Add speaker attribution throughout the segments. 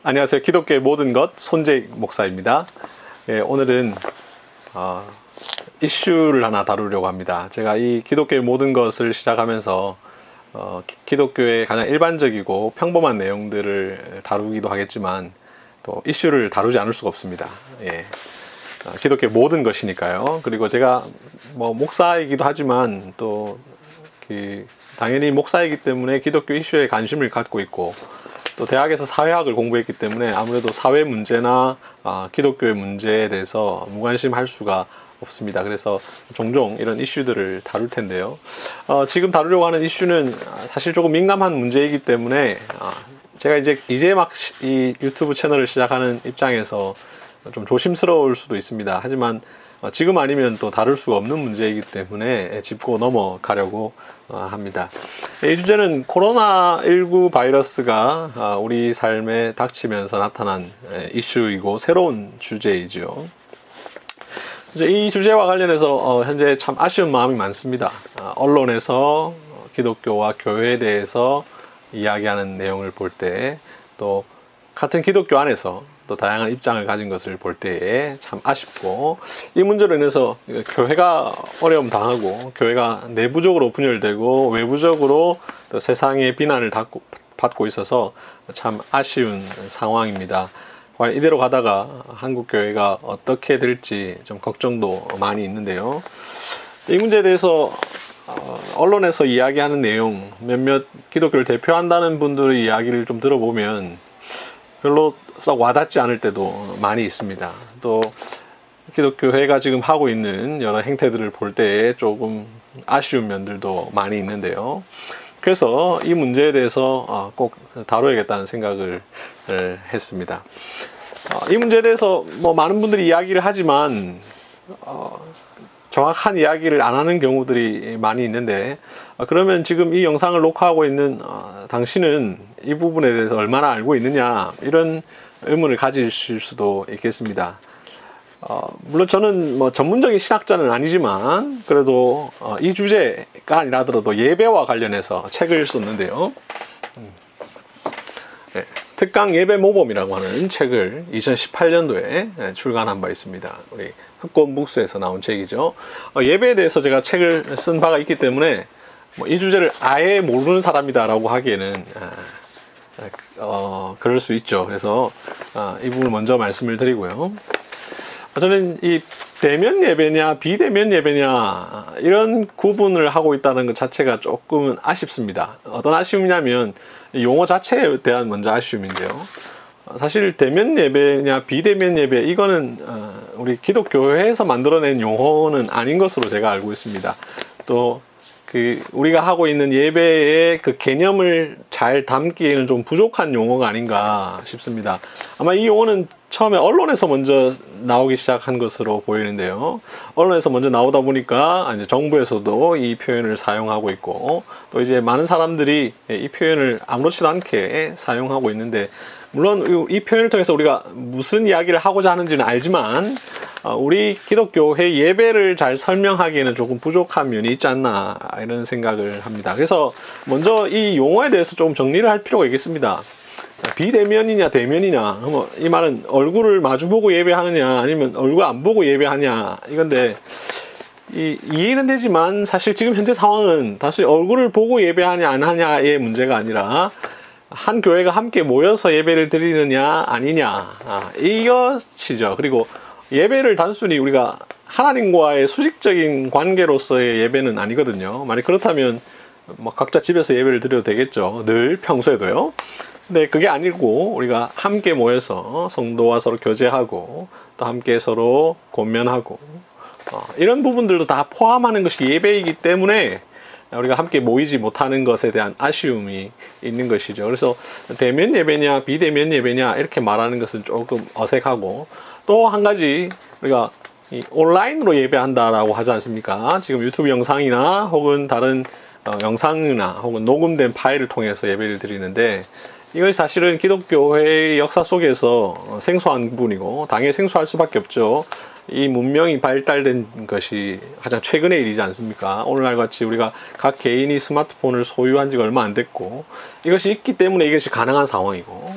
Speaker 1: 안녕하세요. 기독교의 모든 것 손재익 목사입니다. 오늘은 이슈를 하나 다루려고 합니다. 제가 이 기독교의 모든 것을 시작하면서 기독교의 가장 일반적이고 평범한 내용들을 다루기도 하겠지만 또 이슈를 다루지 않을 수가 없습니다. 기독교의 모든 것이니까요. 그리고 제가 목사이기도 하지만 또 당연히 목사이기 때문에 기독교 이슈에 관심을 갖고 있고 또 대학에서 사회학을 공부했기 때문에 아무래도 사회 문제나 기독교의 문제에 대해서 무관심할 수가 없습니다. 그래서 종종 이런 이슈들을 다룰 텐데요. 지금 다루려고 하는 이슈는 사실 조금 민감한 문제이기 때문에 제가 이제 막 이 유튜브 채널을 시작하는 입장에서 좀 조심스러울 수도 있습니다. 하지만 지금 아니면 또 다룰 수가 없는 문제이기 때문에 짚고 넘어가려고 합니다. 이 주제는 코로나19 바이러스가 우리 삶에 닥치면서 나타난 이슈이고 새로운 주제이죠. 이 주제와 관련해서 현재 참 아쉬운 마음이 많습니다. 언론에서 기독교와 교회에 대해서 이야기하는 내용을 볼 때, 또 같은 기독교 안에서 또 다양한 입장을 가진 것을 볼 때에 참 아쉽고, 이 문제로 인해서 교회가 어려움 당하고 교회가 내부적으로 분열되고 외부적으로 또 세상의 비난을 받고 있어서 참 아쉬운 상황입니다. 이대로 가다가 한국 교회가 어떻게 될지 좀 걱정도 많이 있는데요. 이 문제에 대해서 언론에서 이야기하는 내용, 몇몇 기독교를 대표한다는 분들의 이야기를 좀 들어보면 별로 썩 와닿지 않을 때도 많이 있습니다. 또 기독교회가 지금 하고 있는 여러 행태들을 볼 때에 조금 아쉬운 면들도 많이 있는데요. 그래서 이 문제에 대해서 꼭 다뤄야겠다는 생각을 했습니다. 이 문제에 대해서 많은 분들이 이야기를 하지만 정확한 이야기를 안 하는 경우들이 많이 있는데, 그러면 지금 이 영상을 녹화하고 있는 당신은 이 부분에 대해서 얼마나 알고 있느냐, 이런 의문을 가지실 수도 있겠습니다. 물론 저는 전문적인 신학자는 아니지만 그래도 이 주제가 아니라더라도 예배와 관련해서 책을 썼는데요. 특강 예배 모범이라고 하는 책을 2018년도에 출간한 바 있습니다. 우리 흑곤북수에서 나온 책이죠. 예배에 대해서 제가 책을 쓴 바가 있기 때문에 이 주제를 아예 모르는 사람이다라고 하기에는 그럴 수 있죠. 그래서 이 부분을 먼저 말씀을 드리고요. 저는 이 대면 예배냐 비대면 예배냐 이런 구분을 하고 있다는 것 자체가 조금은 아쉽습니다. 어떤 아쉬움이냐면 용어 자체에 대한 먼저 아쉬움인데요. 사실 대면 예배냐 비대면 예배, 이거는 우리 기독교회에서 만들어낸 용어는 아닌 것으로 제가 알고 있습니다. 또 우리가 하고 있는 예배의 그 개념을 잘 담기에는 좀 부족한 용어가 아닌가 싶습니다. 아마 이 용어는 처음에 언론에서 먼저 나오기 시작한 것으로 보이는데요. 언론에서 먼저 나오다 보니까 이제 정부에서도 이 표현을 사용하고 있고, 또 이제 많은 사람들이 이 표현을 아무렇지도 않게 사용하고 있는데, 물론 이 표현을 통해서 우리가 무슨 이야기를 하고자 하는지는 알지만 우리 기독교회 예배를 잘 설명하기에는 조금 부족한 면이 있지 않나, 이런 생각을 합니다. 그래서 먼저 이 용어에 대해서 조금 정리를 할 필요가 있겠습니다. 비대면이냐 대면이냐, 이 말은 얼굴을 마주보고 예배하느냐 아니면 얼굴 안 보고 예배하냐, 이건데 이해는 되지만 사실 지금 현재 상황은 다시 얼굴을 보고 예배하냐 안 하냐의 문제가 아니라 한 교회가 함께 모여서 예배를 드리느냐 아니냐, 이것이죠. 그리고 예배를 단순히 우리가 하나님과의 수직적인 관계로서의 예배는 아니거든요. 만약 그렇다면 각자 집에서 예배를 드려도 되겠죠. 늘 평소에도요. 근데 그게 아니고 우리가 함께 모여서 성도와 서로 교제하고 또 함께 서로 권면하고 이런 부분들도 다 포함하는 것이 예배이기 때문에 우리가 함께 모이지 못하는 것에 대한 아쉬움이 있는 것이죠. 그래서 대면 예배냐 비대면 예배냐 이렇게 말하는 것은 조금 어색하고, 또 한 가지 우리가 온라인으로 예배한다라고 하지 않습니까? 지금 유튜브 영상이나 혹은 다른 영상이나 혹은 녹음된 파일을 통해서 예배를 드리는데, 이것이 사실은 기독교회의 역사 속에서 생소한 부분이고 당연히 생소할 수밖에 없죠. 이 문명이 발달된 것이 가장 최근의 일이지 않습니까? 오늘날 같이 우리가 각 개인이 스마트폰을 소유한 지가 얼마 안 됐고, 이것이 있기 때문에 이것이 가능한 상황이고,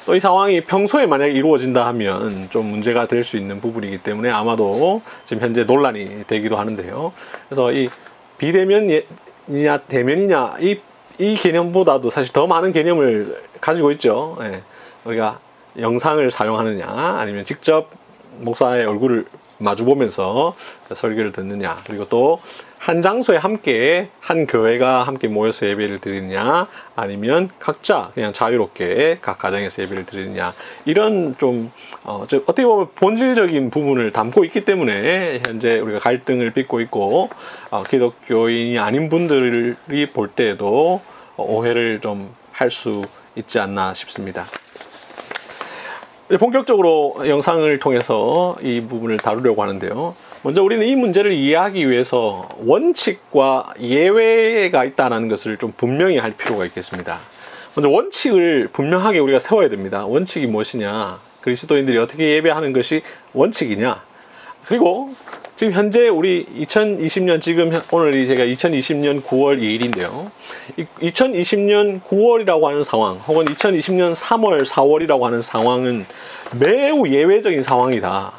Speaker 1: 또 이 상황이 평소에 만약에 이루어진다 하면 좀 문제가 될 수 있는 부분이기 때문에 아마도 지금 현재 논란이 되기도 하는데요. 그래서 이 비대면이냐 대면이냐 이 개념보다도 사실 더 많은 개념을 가지고 있죠. 예. 우리가 영상을 사용하느냐 아니면 직접 목사의 얼굴을 마주보면서 설교를 듣느냐, 그리고 또 한 장소에 함께 한 교회가 함께 모여서 예배를 드리느냐 아니면 각자 그냥 자유롭게 각 가정에서 예배를 드리느냐, 이런 좀 어떻게 보면 본질적인 부분을 담고 있기 때문에 현재 우리가 갈등을 빚고 있고 기독교인이 아닌 분들이 볼 때에도 오해를 좀 할 수 있지 않나 싶습니다. 본격적으로 영상을 통해서 이 부분을 다루려고 하는데요. 먼저 우리는 이 문제를 이해하기 위해서 원칙과 예외가 있다는 것을 좀 분명히 할 필요가 있겠습니다. 먼저 원칙을 분명하게 우리가 세워야 됩니다. 원칙이 무엇이냐, 그리스도인들이 어떻게 예배하는 것이 원칙이냐, 그리고 지금 현재 우리 2020년 지금 오늘이 제가 2020년 9월 2일인데요. 2020년 9월이라고 하는 상황 혹은 2020년 3월, 4월이라고 하는 상황은 매우 예외적인 상황이다.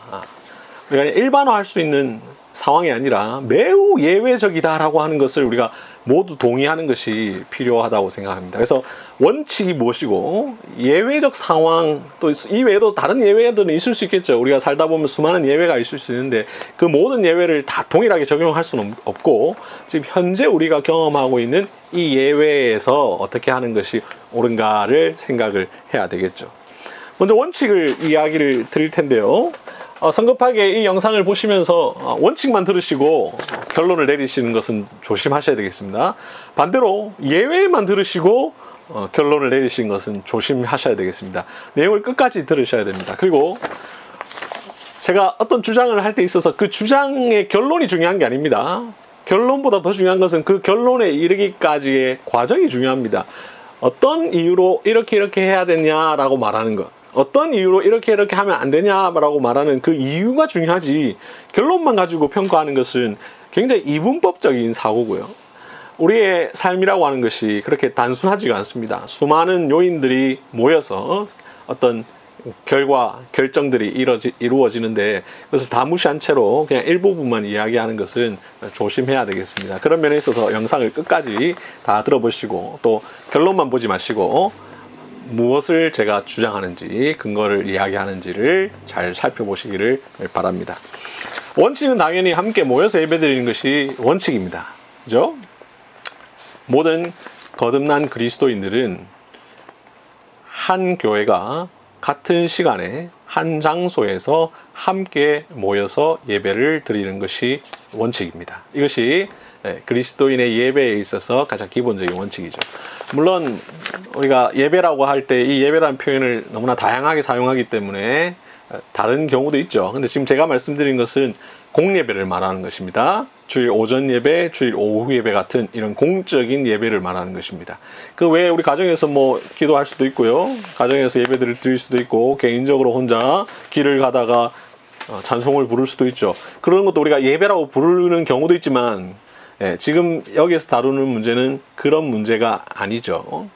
Speaker 1: 우리가 일반화할 수 있는 상황이 아니라 매우 예외적이다라고 하는 것을 우리가 모두 동의하는 것이 필요하다고 생각합니다. 그래서 원칙이 무엇이고 예외적 상황, 또 이외에도 다른 예외들은 있을 수 있겠죠. 우리가 살다 보면 수많은 예외가 있을 수 있는데 그 모든 예외를 다 동일하게 적용할 수는 없고, 지금 현재 우리가 경험하고 있는 이 예외에서 어떻게 하는 것이 옳은가를 생각을 해야 되겠죠. 먼저 원칙을 이야기를 드릴 텐데요. 성급하게 이 영상을 보시면서 원칙만 들으시고 결론을 내리시는 것은 조심하셔야 되겠습니다. 반대로 예외만 들으시고 결론을 내리시는 것은 조심하셔야 되겠습니다. 내용을 끝까지 들으셔야 됩니다. 그리고 제가 어떤 주장을 할 때 있어서 그 주장의 결론이 중요한 게 아닙니다. 결론보다 더 중요한 것은 그 결론에 이르기까지의 과정이 중요합니다. 어떤 이유로 이렇게 해야 되냐라고 말하는 것, 어떤 이유로 이렇게 하면 안 되냐라고 말하는 그 이유가 중요하지, 결론만 가지고 평가하는 것은 굉장히 이분법적인 사고고요. 우리의 삶이라고 하는 것이 그렇게 단순하지가 않습니다. 수많은 요인들이 모여서 어떤 결정들이 이루어지는데 그것을 다 무시한 채로 그냥 일부분만 이야기하는 것은 조심해야 되겠습니다. 그런 면에 있어서 영상을 끝까지 다 들어보시고 또 결론만 보지 마시고 무엇을 제가 주장하는지, 근거를 이야기하는지를 잘 살펴보시기를 바랍니다. 원칙은 당연히 함께 모여서 예배드리는 것이 원칙입니다. 그죠? 모든 거듭난 그리스도인들은 한 교회가 같은 시간에 한 장소에서 함께 모여서 예배를 드리는 것이 원칙입니다. 이것이 그리스도인의 예배에 있어서 가장 기본적인 원칙이죠. 물론 우리가 예배라고 할 때 이 예배라는 표현을 너무나 다양하게 사용하기 때문에 다른 경우도 있죠. 근데 지금 제가 말씀드린 것은 공예배를 말하는 것입니다. 주일 오전 예배, 주일 오후 예배 같은 이런 공적인 예배를 말하는 것입니다. 그 외에 우리 가정에서 뭐 기도할 수도 있고요. 가정에서 예배들을 드릴 수도 있고, 개인적으로 혼자 길을 가다가 찬송을 부를 수도 있죠. 그런 것도 우리가 예배라고 부르는 경우도 있지만 지금 여기에서 다루는 문제는 그런 문제가 아니죠.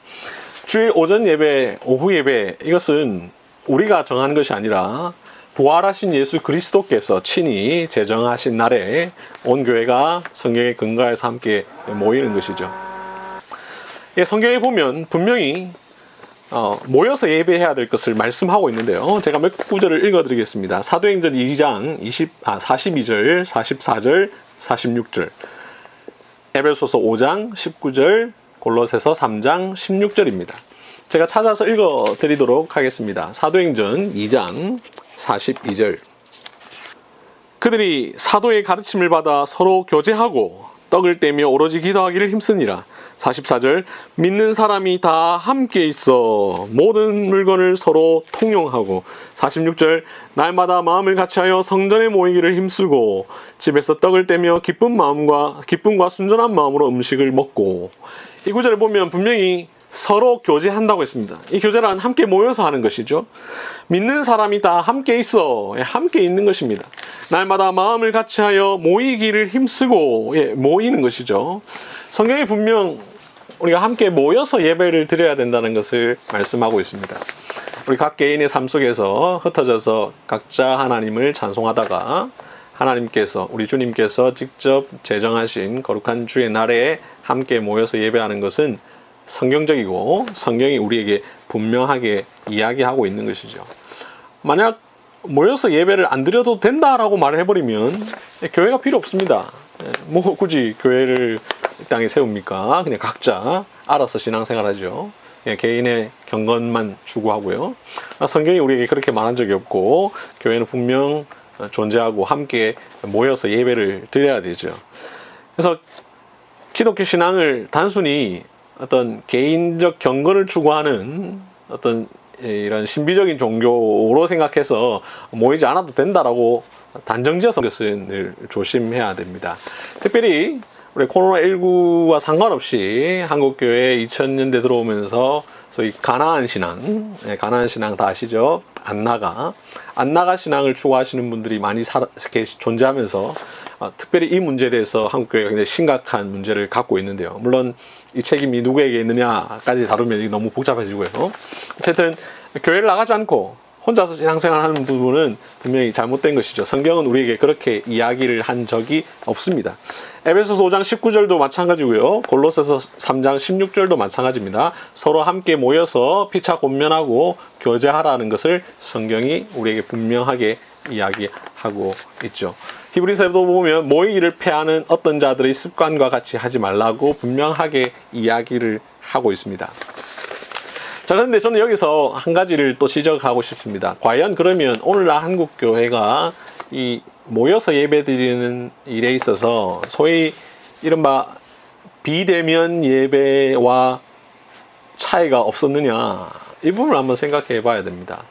Speaker 1: 주일 오전 예배, 오후 예배, 이것은 우리가 정하는 것이 아니라 부활하신 예수 그리스도께서 친히 제정하신 날에 온 교회가 성경의 근거에서 함께 모이는 것이죠. 성경에 보면 분명히 모여서 예배해야 될 것을 말씀하고 있는데요. 제가 몇 구절을 읽어드리겠습니다. 사도행전 2장 42절, 44절, 46절, 에베소서 5장 19절, 골로새서 3장 16절입니다. 제가 찾아서 읽어드리도록 하겠습니다. 사도행전 2장 42절. 그들이 사도의 가르침을 받아 서로 교제하고 떡을 떼며 오로지 기도하기를 힘쓰니라. 44절. 믿는 사람이 다 함께 있어 모든 물건을 서로 통용하고. 46절. 날마다 마음을 같이하여 성전에 모이기를 힘쓰고 집에서 떡을 떼며 기쁨과 순전한 마음으로 음식을 먹고. 이 구절을 보면 분명히 서로 교제한다고 했습니다. 이 교제란 함께 모여서 하는 것이죠. 믿는 사람이 다 함께 있어, 함께 있는 것입니다. 날마다 마음을 같이하여 모이기를 힘쓰고 모이는 것이죠. 성경이 분명 우리가 함께 모여서 예배를 드려야 된다는 것을 말씀하고 있습니다. 우리 각 개인의 삶 속에서 흩어져서 각자 하나님을 찬송하다가 하나님께서, 우리 주님께서 직접 제정하신 거룩한 주의 날에 함께 모여서 예배하는 것은 성경적이고 성경이 우리에게 분명하게 이야기하고 있는 것이죠. 만약 모여서 예배를 안 드려도 된다라고 말을 해버리면 교회가 필요 없습니다. 뭐 굳이 교회를 이 땅에 세웁니까? 그냥 각자 알아서 신앙생활하죠. 그냥 개인의 경건만 추구하고요. 성경이 우리에게 그렇게 말한 적이 없고 교회는 분명 존재하고 함께 모여서 예배를 드려야 되죠. 그래서 기독교 신앙을 단순히 어떤 개인적 경건을 추구하는 어떤 이런 신비적인 종교로 생각해서 모이지 않아도 된다라고 단정지어서 것을 늘 조심해야 됩니다. 특별히 우리 코로나19와 상관없이 한국교회 2000년대 들어오면서 소위 가나안 신앙, 가나안 신앙 다 아시죠? 안나가 신앙을 추구하시는 분들이 많이 존재하면서 특별히 이 문제에 대해서 한국교회가 굉장히 심각한 문제를 갖고 있는데요. 물론 이 책임이 누구에게 있느냐까지 다루면 이게 너무 복잡해지고요. 어쨌든 교회를 나가지 않고 혼자서 신앙생활하는 부분은 분명히 잘못된 것이죠. 성경은 우리에게 그렇게 이야기를 한 적이 없습니다. 에베소서 5장 19절도 마찬가지고요. 골로새서 3장 16절도 마찬가지입니다. 서로 함께 모여서 피차 권면하고 교제하라는 것을 성경이 우리에게 분명하게 이야기하고 있죠. 히브리서에도 보면 모이기를 패하는 어떤 자들의 습관과 같이 하지 말라고 분명하게 이야기를 하고 있습니다. 자, 그런데 저는 여기서 한 가지를 또 지적하고 싶습니다. 과연 그러면 오늘날 한국교회가 이 모여서 예배드리는 일에 있어서 소위 이른바 비대면 예배와 차이가 없었느냐, 이 부분을 한번 생각해 봐야 됩니다.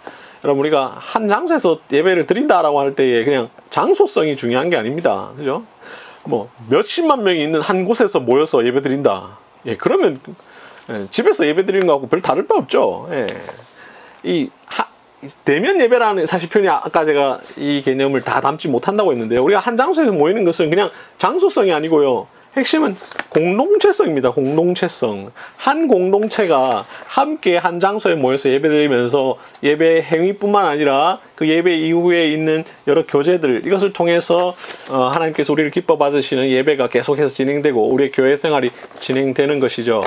Speaker 1: 여러분, 우리가 한 장소에서 예배를 드린다라고 할 때에 그냥 장소성이 중요한 게 아닙니다. 그죠? 뭐 몇십만 명이 있는 한 곳에서 모여서 예배 드린다. 예, 그러면 집에서 예배 드리는 거하고 별 다를 바 없죠. 예. 대면 예배라는 사실 표현이 아까 제가 이 개념을 다 담지 못한다고 했는데요. 우리가 한 장소에서 모이는 것은 그냥 장소성이 아니고요. 핵심은 공동체성입니다. 공동체성. 한 공동체가 함께 한 장소에 모여서 예배드리면서 예배 행위뿐만 아니라 그 예배 이후에 있는 여러 교제들, 이것을 통해서 하나님께서 우리를 기뻐 받으시는 예배가 계속해서 진행되고 우리의 교회 생활이 진행되는 것이죠.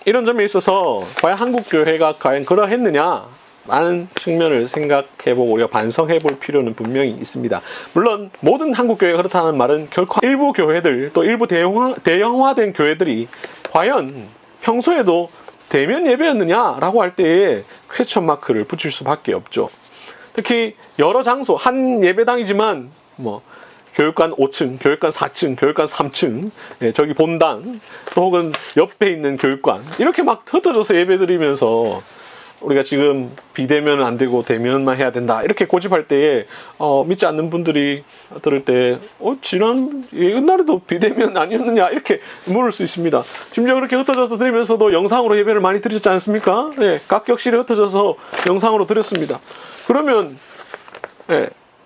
Speaker 1: 이런 점에 있어서 과연 한국교회가 과연 그러했느냐? 라는 측면을 생각해보고 우리가 반성해볼 필요는 분명히 있습니다. 물론 모든 한국교회가 그렇다는 말은 결코 일부 교회들, 또 일부 대형화된 교회들이 과연 평소에도 대면 예배였느냐라고 할 때에 퀘스천 마크를 붙일 수밖에 없죠. 특히 여러 장소, 한 예배당이지만 뭐 교육관 5층, 교육관 4층, 교육관 3층, 저기 본당, 또 혹은 옆에 있는 교육관, 이렇게 막 흩어져서 예배드리면서 우리가 지금 비대면은 안 되고 대면만 해야 된다, 이렇게 고집할 때에 믿지 않는 분들이 들을 때 지난 옛날에도 비대면 아니었느냐, 이렇게 물을 수 있습니다. 심지어 그렇게 흩어져서 드리면서도 영상으로 예배를 많이 드렸지 않습니까? 네, 각 격실에 흩어져서 영상으로 드렸습니다. 그러면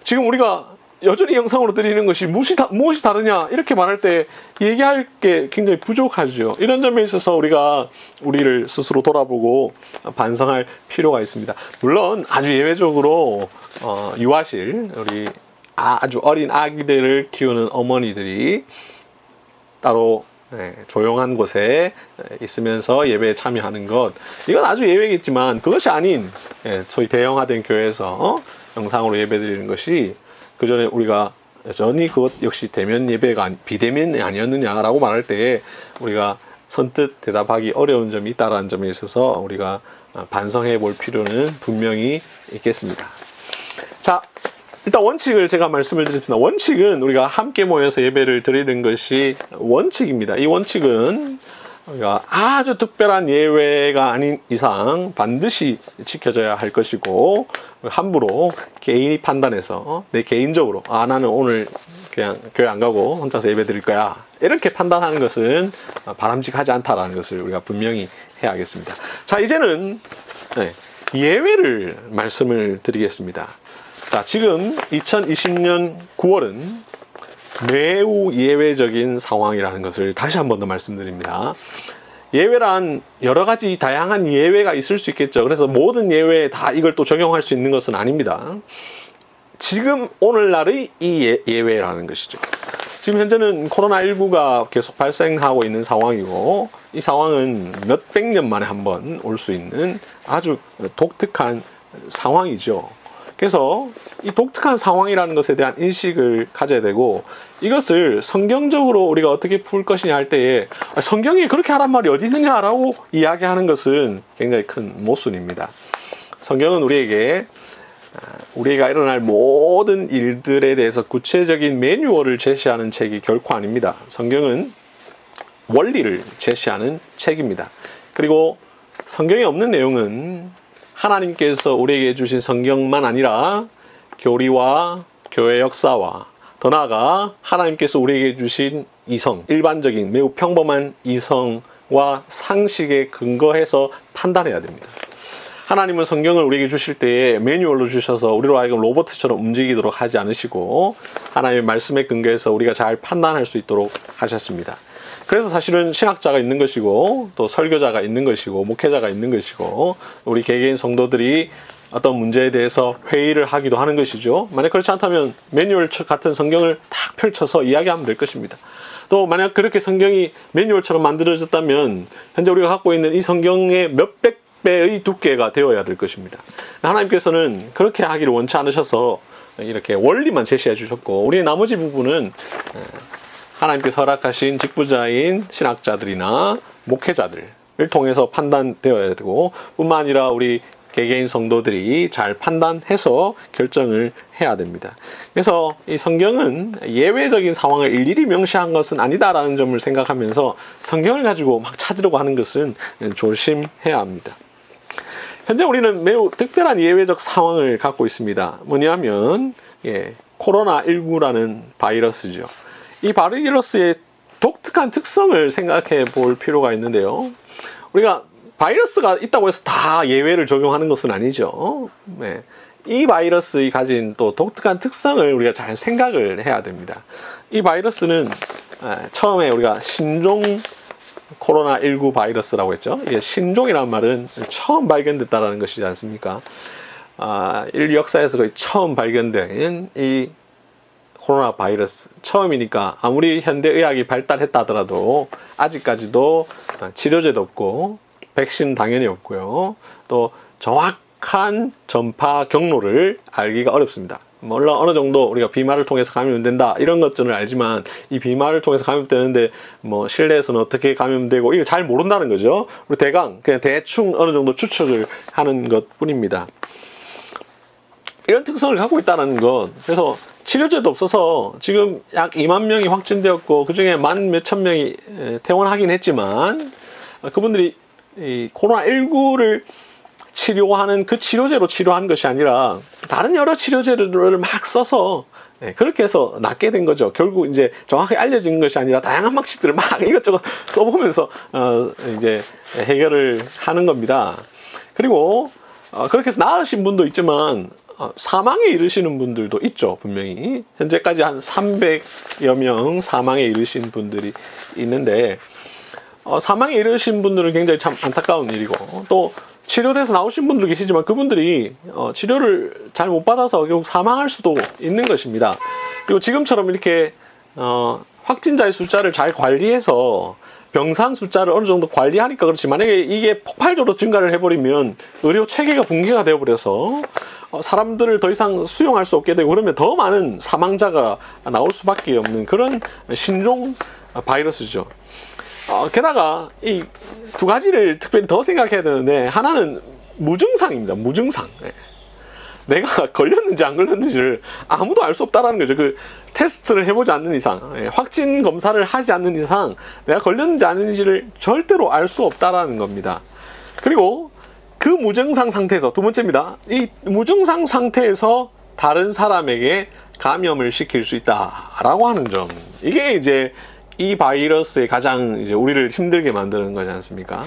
Speaker 1: 지금 우리가 여전히 영상으로 드리는 것이 무엇이 다르냐, 이렇게 말할 때 얘기할 게 굉장히 부족하죠. 이런 점에 있어서 우리가 우리를 스스로 돌아보고 반성할 필요가 있습니다. 물론 아주 예외적으로 유아실, 우리 아주 어린 아기들을 키우는 어머니들이 따로 조용한 곳에 있으면서 예배에 참여하는 것, 이건 아주 예외겠지만 그것이 아닌 소위 대형화된 교회에서 영상으로 예배드리는 것이, 그 전에 우리가 여전히 그것 역시 대면 예배가 비대면이 아니었느냐라고 말할 때 우리가 선뜻 대답하기 어려운 점이 있다는 점에 있어서 우리가 반성해 볼 필요는 분명히 있겠습니다. 자, 일단 원칙을 제가 말씀을 드리겠습니다. 원칙은 우리가 함께 모여서 예배를 드리는 것이 원칙입니다. 이 원칙은 우리가 아주 특별한 예외가 아닌 이상 반드시 지켜져야 할 것이고, 함부로 개인이 판단해서 내 개인적으로 나는 오늘 그냥 교회 안 가고 혼자서 예배 드릴 거야, 이렇게 판단하는 것은 바람직하지 않다라는 것을 우리가 분명히 해야겠습니다. 자, 이제는 예외를 말씀을 드리겠습니다. 자, 지금 2020년 9월은 매우 예외적인 상황이라는 것을 다시 한 번 더 말씀드립니다. 예외란 여러 가지 다양한 예외가 있을 수 있겠죠. 그래서 모든 예외에 다 이걸 또 적용할 수 있는 것은 아닙니다. 지금 오늘날의 이 예외라는 것이죠. 지금 현재는 코로나19가 계속 발생하고 있는 상황이고, 이 상황은 몇백 년 만에 한 번 올 수 있는 아주 독특한 상황이죠. 그래서 이 독특한 상황이라는 것에 대한 인식을 가져야 되고, 이것을 성경적으로 우리가 어떻게 풀 것이냐 할 때에 성경이 그렇게 하란 말이 어디 있느냐라고 이야기하는 것은 굉장히 큰 모순입니다. 성경은 우리가 일어날 모든 일들에 대해서 구체적인 매뉴얼을 제시하는 책이 결코 아닙니다. 성경은 원리를 제시하는 책입니다. 그리고 성경에 없는 내용은 하나님께서 우리에게 주신 성경만 아니라 교리와 교회 역사와 더 나아가 하나님께서 우리에게 주신 이성, 일반적인 매우 평범한 이성과 상식에 근거해서 판단해야 됩니다. 하나님은 성경을 우리에게 주실 때에 매뉴얼로 주셔서 우리로 하여금 로봇처럼 움직이도록 하지 않으시고 하나님의 말씀에 근거해서 우리가 잘 판단할 수 있도록 하셨습니다. 그래서 사실은 신학자가 있는 것이고 또 설교자가 있는 것이고 목회자가 있는 것이고 우리 개개인 성도들이 어떤 문제에 대해서 회의를 하기도 하는 것이죠. 만약 그렇지 않다면 매뉴얼 같은 성경을 딱 펼쳐서 이야기하면 될 것입니다. 또 만약 그렇게 성경이 매뉴얼처럼 만들어졌다면 현재 우리가 갖고 있는 이 성경의 몇백 배의 두께가 되어야 될 것입니다. 하나님께서는 그렇게 하기를 원치 않으셔서 이렇게 원리만 제시해 주셨고, 우리의 나머지 부분은 하나님께서 허락하신 직부자인 신학자들이나 목회자들을 통해서 판단되어야 되고, 뿐만 아니라 우리 개개인 성도들이 잘 판단해서 결정을 해야 됩니다. 그래서 이 성경은 예외적인 상황을 일일이 명시한 것은 아니다라는 점을 생각하면서 성경을 가지고 막 찾으려고 하는 것은 조심해야 합니다. 현재 우리는 매우 특별한 예외적 상황을 갖고 있습니다. 뭐냐면 코로나19라는 바이러스죠. 이 바이러스의 독특한 특성을 생각해 볼 필요가 있는데요. 우리가 바이러스가 있다고 해서 다 예외를 적용하는 것은 아니죠. 이 바이러스가 가진 또 독특한 특성을 우리가 잘 생각을 해야 됩니다. 이 바이러스는 처음에 우리가 신종 코로나19 바이러스라고 했죠. 이게 신종이라는 말은 처음 발견됐다는 것이지 않습니까? 인류 역사에서 거의 처음 발견된 이 코로나 바이러스, 처음이니까 아무리 현대의학이 발달했다 하더라도 아직까지도 치료제도 없고 백신 당연히 없고요. 또 정확한 전파 경로를 알기가 어렵습니다. 물론 어느 정도 우리가 비말을 통해서 감염된다 이런 것들은 알지만 이 비말을 통해서 감염되는데 실내에서는 어떻게 감염되고 이걸 잘 모른다는 거죠. 우리 그냥 대충 어느 정도 추측을 하는 것뿐입니다. 이런 특성을 갖고 있다는 것. 그래서 치료제도 없어서 지금 약 2만 명이 확진되었고 그중에 만 몇천 명이 퇴원하긴 했지만 그분들이 이 코로나19를 치료하는 그 치료제로 치료한 것이 아니라 다른 여러 치료제를 막 써서 그렇게 해서 낫게 된 거죠. 결국 이제 정확히 알려진 것이 아니라 다양한 방식들을 막 이것저것 써보면서 이제 해결을 하는 겁니다. 그리고 그렇게 해서 나으신 분도 있지만 사망에 이르시는 분들도 있죠. 분명히 현재까지 한 300여 명 사망에 이르신 분들이 있는데 사망에 이르신 분들은 굉장히 참 안타까운 일이고 또 치료돼서 나오신 분들 계시지만 그분들이 치료를 잘 못 받아서 결국 사망할 수도 있는 것입니다. 그리고 지금처럼 이렇게 확진자의 숫자를 잘 관리해서 병상 숫자를 어느 정도 관리하니까 그렇지, 만약에 이게 폭발적으로 증가를 해버리면 의료 체계가 붕괴가 되어버려서 사람들을 더 이상 수용할 수 없게 되고 그러면 더 많은 사망자가 나올 수밖에 없는 그런 신종 바이러스죠. 게다가 이 두 가지를 특별히 더 생각해야 되는데, 하나는 무증상입니다. 무증상. 내가 걸렸는지 안 걸렸는지를 아무도 알 수 없다라는 거죠. 그 테스트를 해보지 않는 이상, 확진 검사를 하지 않는 이상 내가 걸렸는지 아닌지를 절대로 알 수 없다라는 겁니다. 그리고 그 무증상 상태에서, 두 번째입니다. 이 무증상 상태에서 다른 사람에게 감염을 시킬 수 있다라고 하는 점. 이게 이제 이 바이러스의 가장 이제 우리를 힘들게 만드는 거지 않습니까?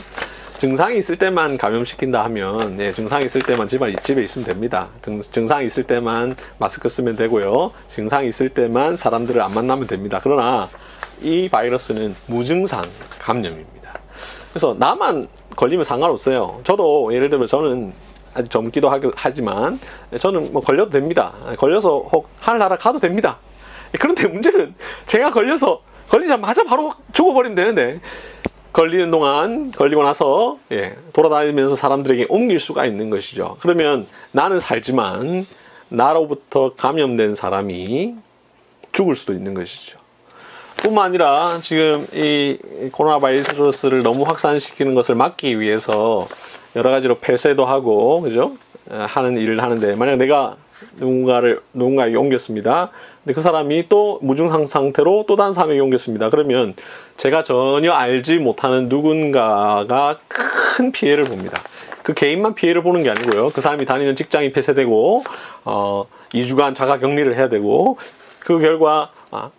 Speaker 1: 증상이 있을 때만 감염시킨다 하면, 증상이 있을 때만 집에 있으면 됩니다. 증상이 있을 때만 마스크 쓰면 되고요. 증상이 있을 때만 사람들을 안 만나면 됩니다. 그러나 이 바이러스는 무증상 감염입니다. 그래서 나만 걸리면 상관없어요. 저도 예를 들면 저는 아직 젊기도 하지만 저는 뭐 걸려도 됩니다. 걸려서 혹 하늘나라 가도 됩니다. 그런데 문제는 제가 걸리자마자 바로 죽어버리면 되는데, 걸리는 동안, 걸리고 나서 돌아다니면서 사람들에게 옮길 수가 있는 것이죠. 그러면 나는 살지만 나로부터 감염된 사람이 죽을 수도 있는 것이죠. 뿐만 아니라 지금 이 코로나 바이러스를 너무 확산시키는 것을 막기 위해서 여러 가지로 폐쇄도 하고, 그죠? 하는 일을 하는데, 만약 내가 누군가에게 옮겼습니다. 근데 그 사람이 또 무증상 상태로 또 다른 사람에게 옮겼습니다. 그러면 제가 전혀 알지 못하는 누군가가 큰 피해를 봅니다. 그 개인만 피해를 보는 게 아니고요. 그 사람이 다니는 직장이 폐쇄되고, 2주간 자가 격리를 해야 되고, 그 결과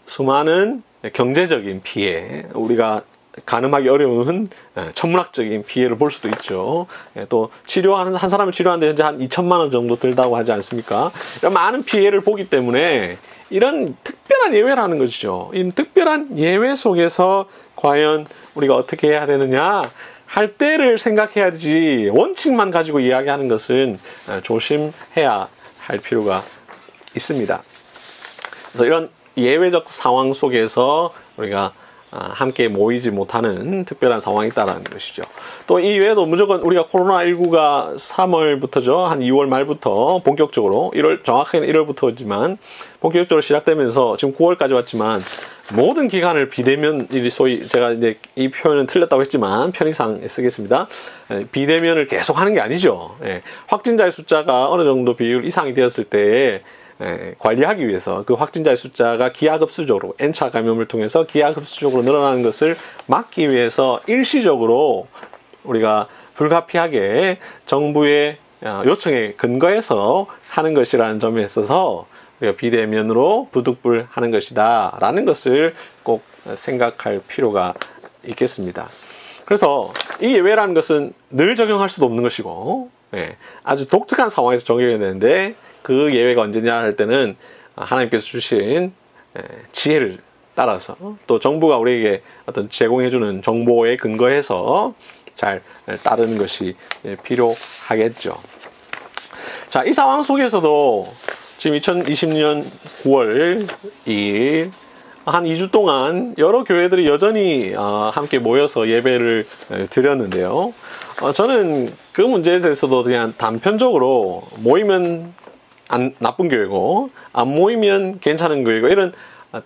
Speaker 1: 수많은 경제적인 피해, 우리가 가늠하기 어려운 천문학적인 피해를 볼 수도 있죠. 또 한 사람을 치료하는데 현재 한 2천만 원 정도 들다고 하지 않습니까? 이런 많은 피해를 보기 때문에 이런 특별한 예외라는 것이죠. 이 특별한 예외 속에서 과연 우리가 어떻게 해야 되느냐 할 때를 생각해야 되지, 원칙만 가지고 이야기하는 것은 조심해야 할 필요가 있습니다. 그래서 이런 예외적 상황 속에서 우리가 함께 모이지 못하는 특별한 상황이 있다는 것이죠. 또 이 외에도 무조건 우리가 코로나19가 3월부터죠. 한 2월 말부터 본격적으로, 정확하게는 1월부터지만 본격적으로 시작되면서 지금 9월까지 왔지만, 모든 기간을 비대면일이, 소위 제가 이제 이 표현은 틀렸다고 했지만 편의상 쓰겠습니다. 비대면을 계속 하는 게 아니죠. 확진자의 숫자가 어느 정도 비율 이상이 되었을 때 관리하기 위해서 그 확진자의 숫자가 기하급수적으로 N차 감염을 통해서 기하급수적으로 늘어나는 것을 막기 위해서 일시적으로 우리가 불가피하게 정부의 요청에 근거해서 하는 것이라는 점에 있어서 우리가 비대면으로 부득불하는 것이다 라는 것을 꼭 생각할 필요가 있겠습니다. 그래서 이 예외라는 것은 늘 적용할 수도 없는 것이고, 아주 독특한 상황에서 적용해야 되는데, 그 예외가 언제냐 할 때는 하나님께서 주신 지혜를 따라서, 또 정부가 우리에게 어떤 제공해주는 정보에 근거해서 잘 따르는 것이 필요하겠죠. 자, 이 상황 속에서도 지금 2020년 9월 2일 한 2주 동안 여러 교회들이 여전히 함께 모여서 예배를 드렸는데요. 저는 그 문제에 대해서도 그냥 단편적으로 모이면 나쁜 교회고 안 모이면 괜찮은 교회고, 이런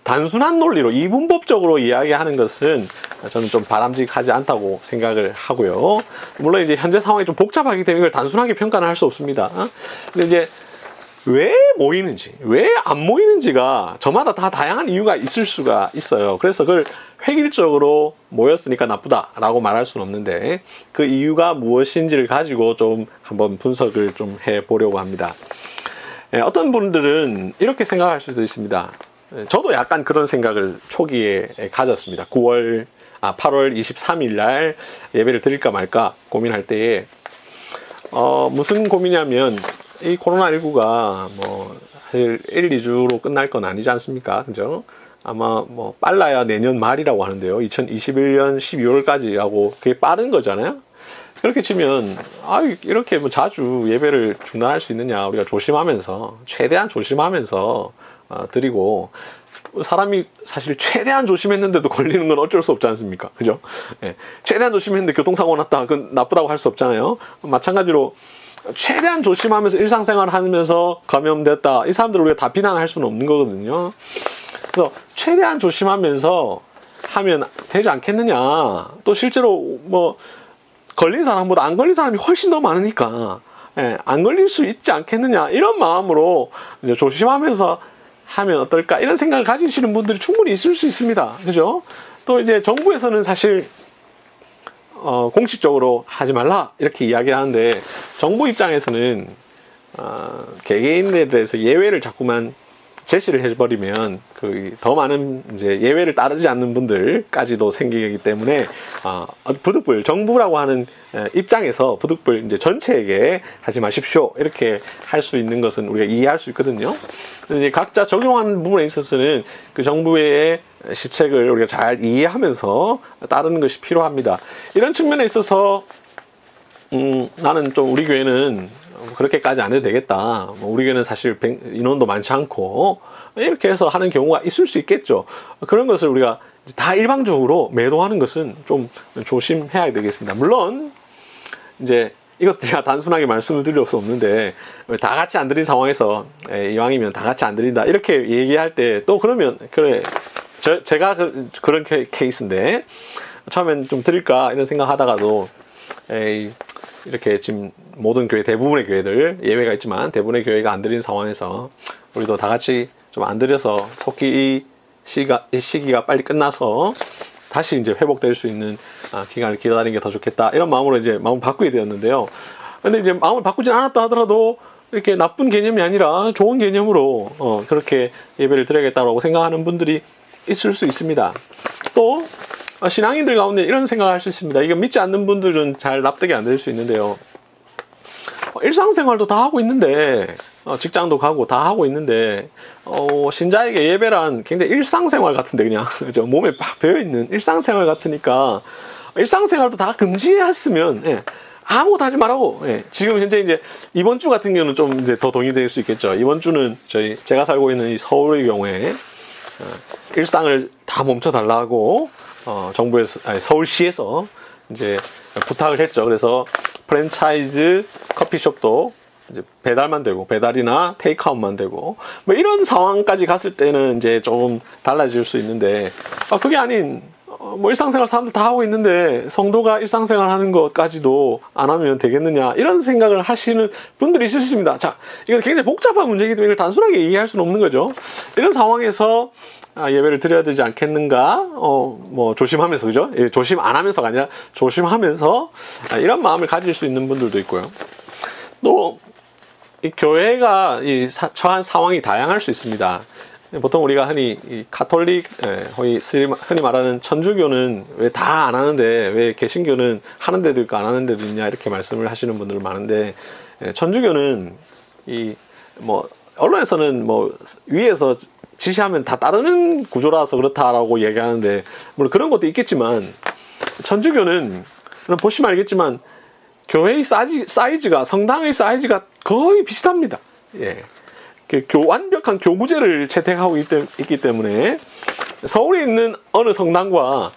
Speaker 1: 단순한 논리로 이분법적으로 이야기하는 것은 저는 좀 바람직하지 않다고 생각을 하고요. 물론 이제 현재 상황이 좀 복잡하기 때문에 이걸 단순하게 평가는 할 수 없습니다. 근데 이제 왜 모이는지, 왜 안 모이는지가 저마다 다 다양한 이유가 있을 수가 있어요. 그래서 그걸 획일적으로 모였으니까 나쁘다라고 말할 수는 없는데, 그 이유가 무엇인지를 가지고 좀 한번 분석을 좀 해보려고 합니다. 어떤 분들은 이렇게 생각할 수도 있습니다. 저도 약간 그런 생각을 초기에 가졌습니다. 8월 23일 날 예배를 드릴까 말까 고민할 때에 무슨 고민이냐면, 이 코로나19가 사실 1, 2주로 끝날 건 아니지 않습니까? 그죠? 아마 빨라야 내년 말이라고 하는데요. 2021년 12월까지 하고 그게 빠른 거잖아요. 그렇게 치면 이렇게 자주 예배를 중단할 수 있느냐, 우리가 조심하면서, 최대한 조심하면서 드리고, 사람이 사실 최대한 조심했는데도 걸리는 건 어쩔 수 없지 않습니까? 그죠? 최대한 조심했는데 교통사고 났다, 그건 나쁘다고 할 수 없잖아요. 마찬가지로 최대한 조심하면서 일상생활을 하면서 감염됐다, 이 사람들을 우리가 다 비난할 수는 없는 거거든요. 그래서 최대한 조심하면서 하면 되지 않겠느냐. 또 실제로 걸린 사람보다 안 걸린 사람이 훨씬 더 많으니까 안 걸릴 수 있지 않겠느냐, 이런 마음으로 이제 조심하면서 하면 어떨까, 이런 생각을 가지시는 분들이 충분히 있을 수 있습니다. 그죠? 또 이제 정부에서는 사실 공식적으로 하지 말라 이렇게 이야기하는데, 정부 입장에서는 개개인에 대해서 예외를 자꾸만 제시를 해버리면 더 많은 이제 예외를 따르지 않는 분들까지도 생기기 때문에 부득불 정부라고 하는 입장에서 부득불 이제 전체에게 하지 마십시오 이렇게 할 수 있는 것은 우리가 이해할 수 있거든요. 이제 각자 적용하는 부분에 있어서는 그 정부의 시책을 우리가 잘 이해하면서 따르는 것이 필요합니다. 이런 측면에 있어서 나는 좀 우리 교회는 그렇게까지 안 해도 되겠다. 우리 교회는 사실 인원도 많지 않고 이렇게 해서 하는 경우가 있을 수 있겠죠. 그런 것을 우리가 다 일방적으로 매도하는 것은 좀 조심해야 되겠습니다. 물론 이제 이것도 제가 단순하게 말씀을 드릴 수 없는데 다 같이 안 드린 상황에서 이왕이면 다 같이 안 드린다 이렇게 얘기할 때 또 그러면 그래 제가 그런 케이스인데 처음엔 좀 드릴까 이런 생각하다가도 이렇게 지금 모든 교회 대부분의 교회들 예외가 있지만 대부분의 교회가 안 드리는 상황에서 우리도 다 같이 좀 안 드려서 속히 이 시기가 빨리 끝나서 다시 이제 회복될 수 있는 기간을 기다리는 게 더 좋겠다 이런 마음으로 이제 마음을 바꾸게 되었는데요. 근데 이제 마음을 바꾸진 않았다 하더라도 이렇게 나쁜 개념이 아니라 좋은 개념으로 그렇게 예배를 드려야겠다고 생각하는 분들이 있을 수 있습니다. 또 신앙인들 가운데 이런 생각을 할 수 있습니다. 이거 믿지 않는 분들은 잘 납득이 안 될 수 있는데요. 일상생활도 다 하고 있는데 직장도 가고 다 하고 있는데 신자에게 예배란 굉장히 일상생활 같은데 그냥 그죠? 몸에 팍 배어있는 일상생활 같으니까 일상생활도 다 금지했으면 아무것도 하지 말라고. 지금 현재 이제 이번 주 같은 경우는 좀 이제 더 동의될 수 있겠죠. 이번 주는 제가 살고 있는 이 서울의 경우에 일상을 다 멈춰 달라고 정부에서 서울시에서 이제 부탁을 했죠. 그래서 프랜차이즈 커피숍도 이제 배달만 되고 배달이나 테이크아웃만 되고 뭐 이런 상황까지 갔을 때는 이제 좀 달라질 수 있는데 그게 아닌 뭐 일상생활 사람들 다 하고 있는데 성도가 일상생활 하는 것까지도 안 하면 되겠느냐 이런 생각을 하시는 분들이 있을 수 있습니다. 자, 이건 굉장히 복잡한 문제이기 때문에 이걸 단순하게 이해할 수는 없는 거죠. 이런 상황에서 예배를 드려야 되지 않겠는가? 뭐 조심하면서 그죠? 조심 안 하면서가 아니라 조심하면서 이런 마음을 가질 수 있는 분들도 있고요. 또 이 교회가 처한 상황이 다양할 수 있습니다. 보통 우리가 흔히 이 가톨릭, 흔히 말하는 천주교는 왜 다 안 하는데 왜 개신교는 하는 데도 있고 안 하는 데도 있냐 이렇게 말씀을 하시는 분들 많은데 천주교는 뭐 언론에서는 뭐 위에서 지시하면 다 따르는 구조라서 그렇다라고 얘기하는데 물론 그런 것도 있겠지만 천주교는 보시면 알겠지만 교회의 사이즈가 성당의 사이즈가 거의 비슷합니다. 완벽한 교구제를 채택하고 있기 때문에 서울에 있는 어느 성당과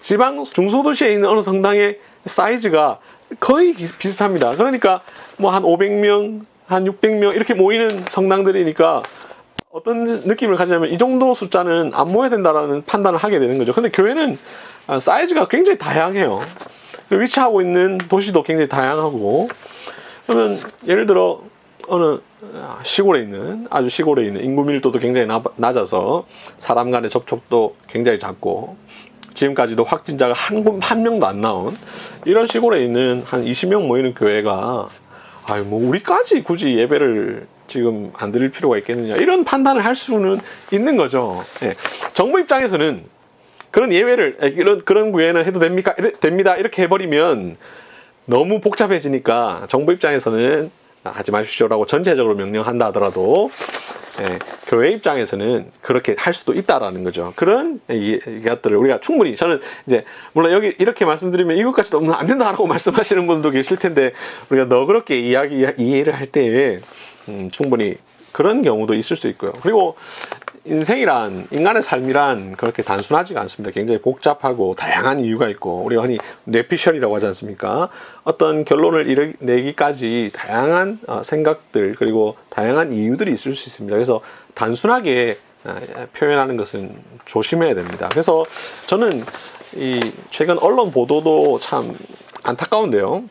Speaker 1: 지방 중소도시에 있는 어느 성당의 사이즈가 거의 비슷합니다. 그러니까 뭐 한 500명, 한 600명 이렇게 모이는 성당들이니까 어떤 느낌을 가지냐면 이 정도 숫자는 안 모여야 된다라는 판단을 하게 되는 거죠. 근데 교회는 사이즈가 굉장히 다양해요. 위치하고 있는 도시도 굉장히 다양하고 그러면 예를 들어 어느 시골에 있는 아주 시골에 있는 인구 밀도도 굉장히 낮아서 사람 간의 접촉도 굉장히 작고 지금까지도 확진자가 한 명도 안 나온 이런 시골에 있는 한 20명 모이는 교회가 뭐 우리까지 굳이 예배를 지금 안 드릴 필요가 있겠느냐 이런 판단을 할 수는 있는 거죠. 정부 입장에서는 그런 예외를 그런 구애는 해도 됩니다 이렇게 해버리면 너무 복잡해지니까 정부 입장에서는 하지 마십시오라고 전체적으로 명령한다 하더라도 교회 입장에서는 그렇게 할 수도 있다라는 거죠. 그런 것들을 우리가 충분히 저는 이제 물론 여기 이렇게 말씀드리면 이것까지도 안 된다라고 말씀하시는 분도 계실 텐데 우리가 너그럽게 이해를 할 때 충분히 그런 경우도 있을 수 있고요. 그리고 인간의 삶이란 그렇게 단순하지가 않습니다. 굉장히 복잡하고 다양한 이유가 있고 우리가 흔히 뇌피셜이라고 하지 않습니까? 어떤 결론을 내기까지 다양한 생각들 그리고 다양한 이유들이 있을 수 있습니다. 그래서 단순하게 표현하는 것은 조심해야 됩니다. 그래서 저는 이 최근 언론 보도도 참 안타까운데요.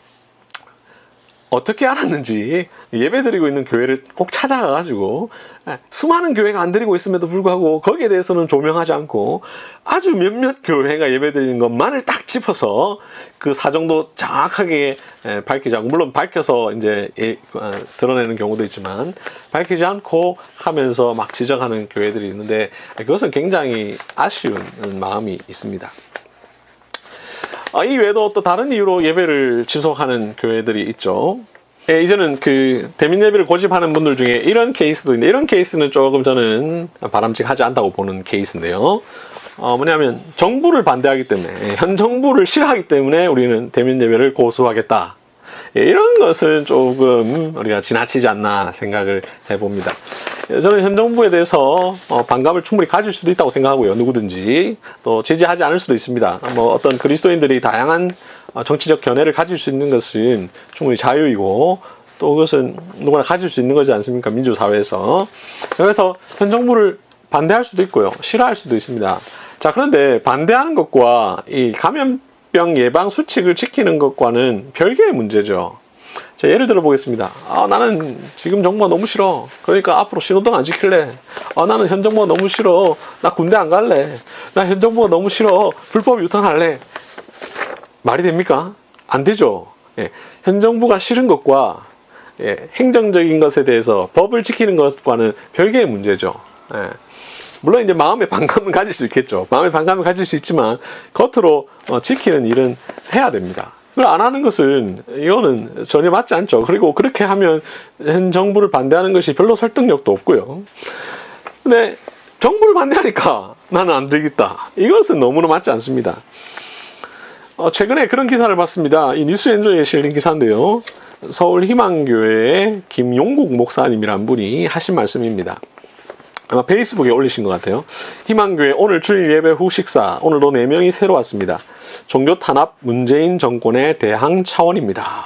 Speaker 1: 어떻게 알았는지 예배드리고 있는 교회를 꼭 찾아가가지고 수많은 교회가 안 드리고 있음에도 불구하고 거기에 대해서는 조명하지 않고 아주 몇몇 교회가 예배드리는 것만을 딱 짚어서 그 사정도 정확하게 밝히지 않고, 물론 밝혀서 이제 드러내는 경우도 있지만 밝히지 않고 하면서 막 지적하는 교회들이 있는데, 그것은 굉장히 아쉬운 마음이 있습니다. 이 외에도 또 다른 이유로 예배를 지속하는 교회들이 있죠. 이제는 그 대면 예배를 고집하는 분들 중에 이런 케이스도 있는데, 이런 케이스는 조금 저는 바람직하지 않다고 보는 케이스인데요. 뭐냐면 정부를 반대하기 때문에, 현 정부를 싫어하기 때문에 우리는 대면 예배를 고수하겠다. 이런 것은 조금 우리가 지나치지 않나 생각을 해봅니다. 저는 현 정부에 대해서 반감을 충분히 가질 수도 있다고 생각하고요. 누구든지 또 지지하지 않을 수도 있습니다. 뭐 어떤 그리스도인들이 다양한 정치적 견해를 가질 수 있는 것은 충분히 자유이고, 또 그것은 누구나 가질 수 있는 거지 않습니까? 민주사회에서. 그래서 현 정부를 반대할 수도 있고요, 싫어할 수도 있습니다. 자, 그런데 반대하는 것과 이 감염병 예방 수칙을 지키는 것과는 별개의 문제죠. 자, 예를 들어 보겠습니다. 나는 지금 정부가 너무 싫어. 그러니까 앞으로 신호등 안 지킬래. 나는 현 정부가 너무 싫어. 나 군대 안 갈래. 나 현 정부가 너무 싫어. 불법 유턴할래. 말이 됩니까? 안 되죠. 현 정부가 싫은 것과 행정적인 것에 대해서 법을 지키는 것과는 별개의 문제죠. 물론 이제 마음의 반감을 가질 수 있겠죠. 마음의 반감을 가질 수 있지만 겉으로 지키는 일은 해야 됩니다. 그걸 안 하는 것은 이거는 전혀 맞지 않죠. 그리고 그렇게 하면 현 정부를 반대하는 것이 별로 설득력도 없고요. 근데 정부를 반대하니까 나는 안 되겠다. 이것은 너무나 맞지 않습니다. 최근에 그런 기사를 봤습니다. 이 뉴스엔조이에 실린 기사인데요. 서울희망교회의 김용국 목사님이란 분이 하신 말씀입니다. 아마 페이스북에 올리신 것 같아요. 희망교회 오늘 주일 예배 후 식사. 오늘도 4명이 새로 왔습니다. 종교 탄압 문재인 정권의 대항 차원입니다.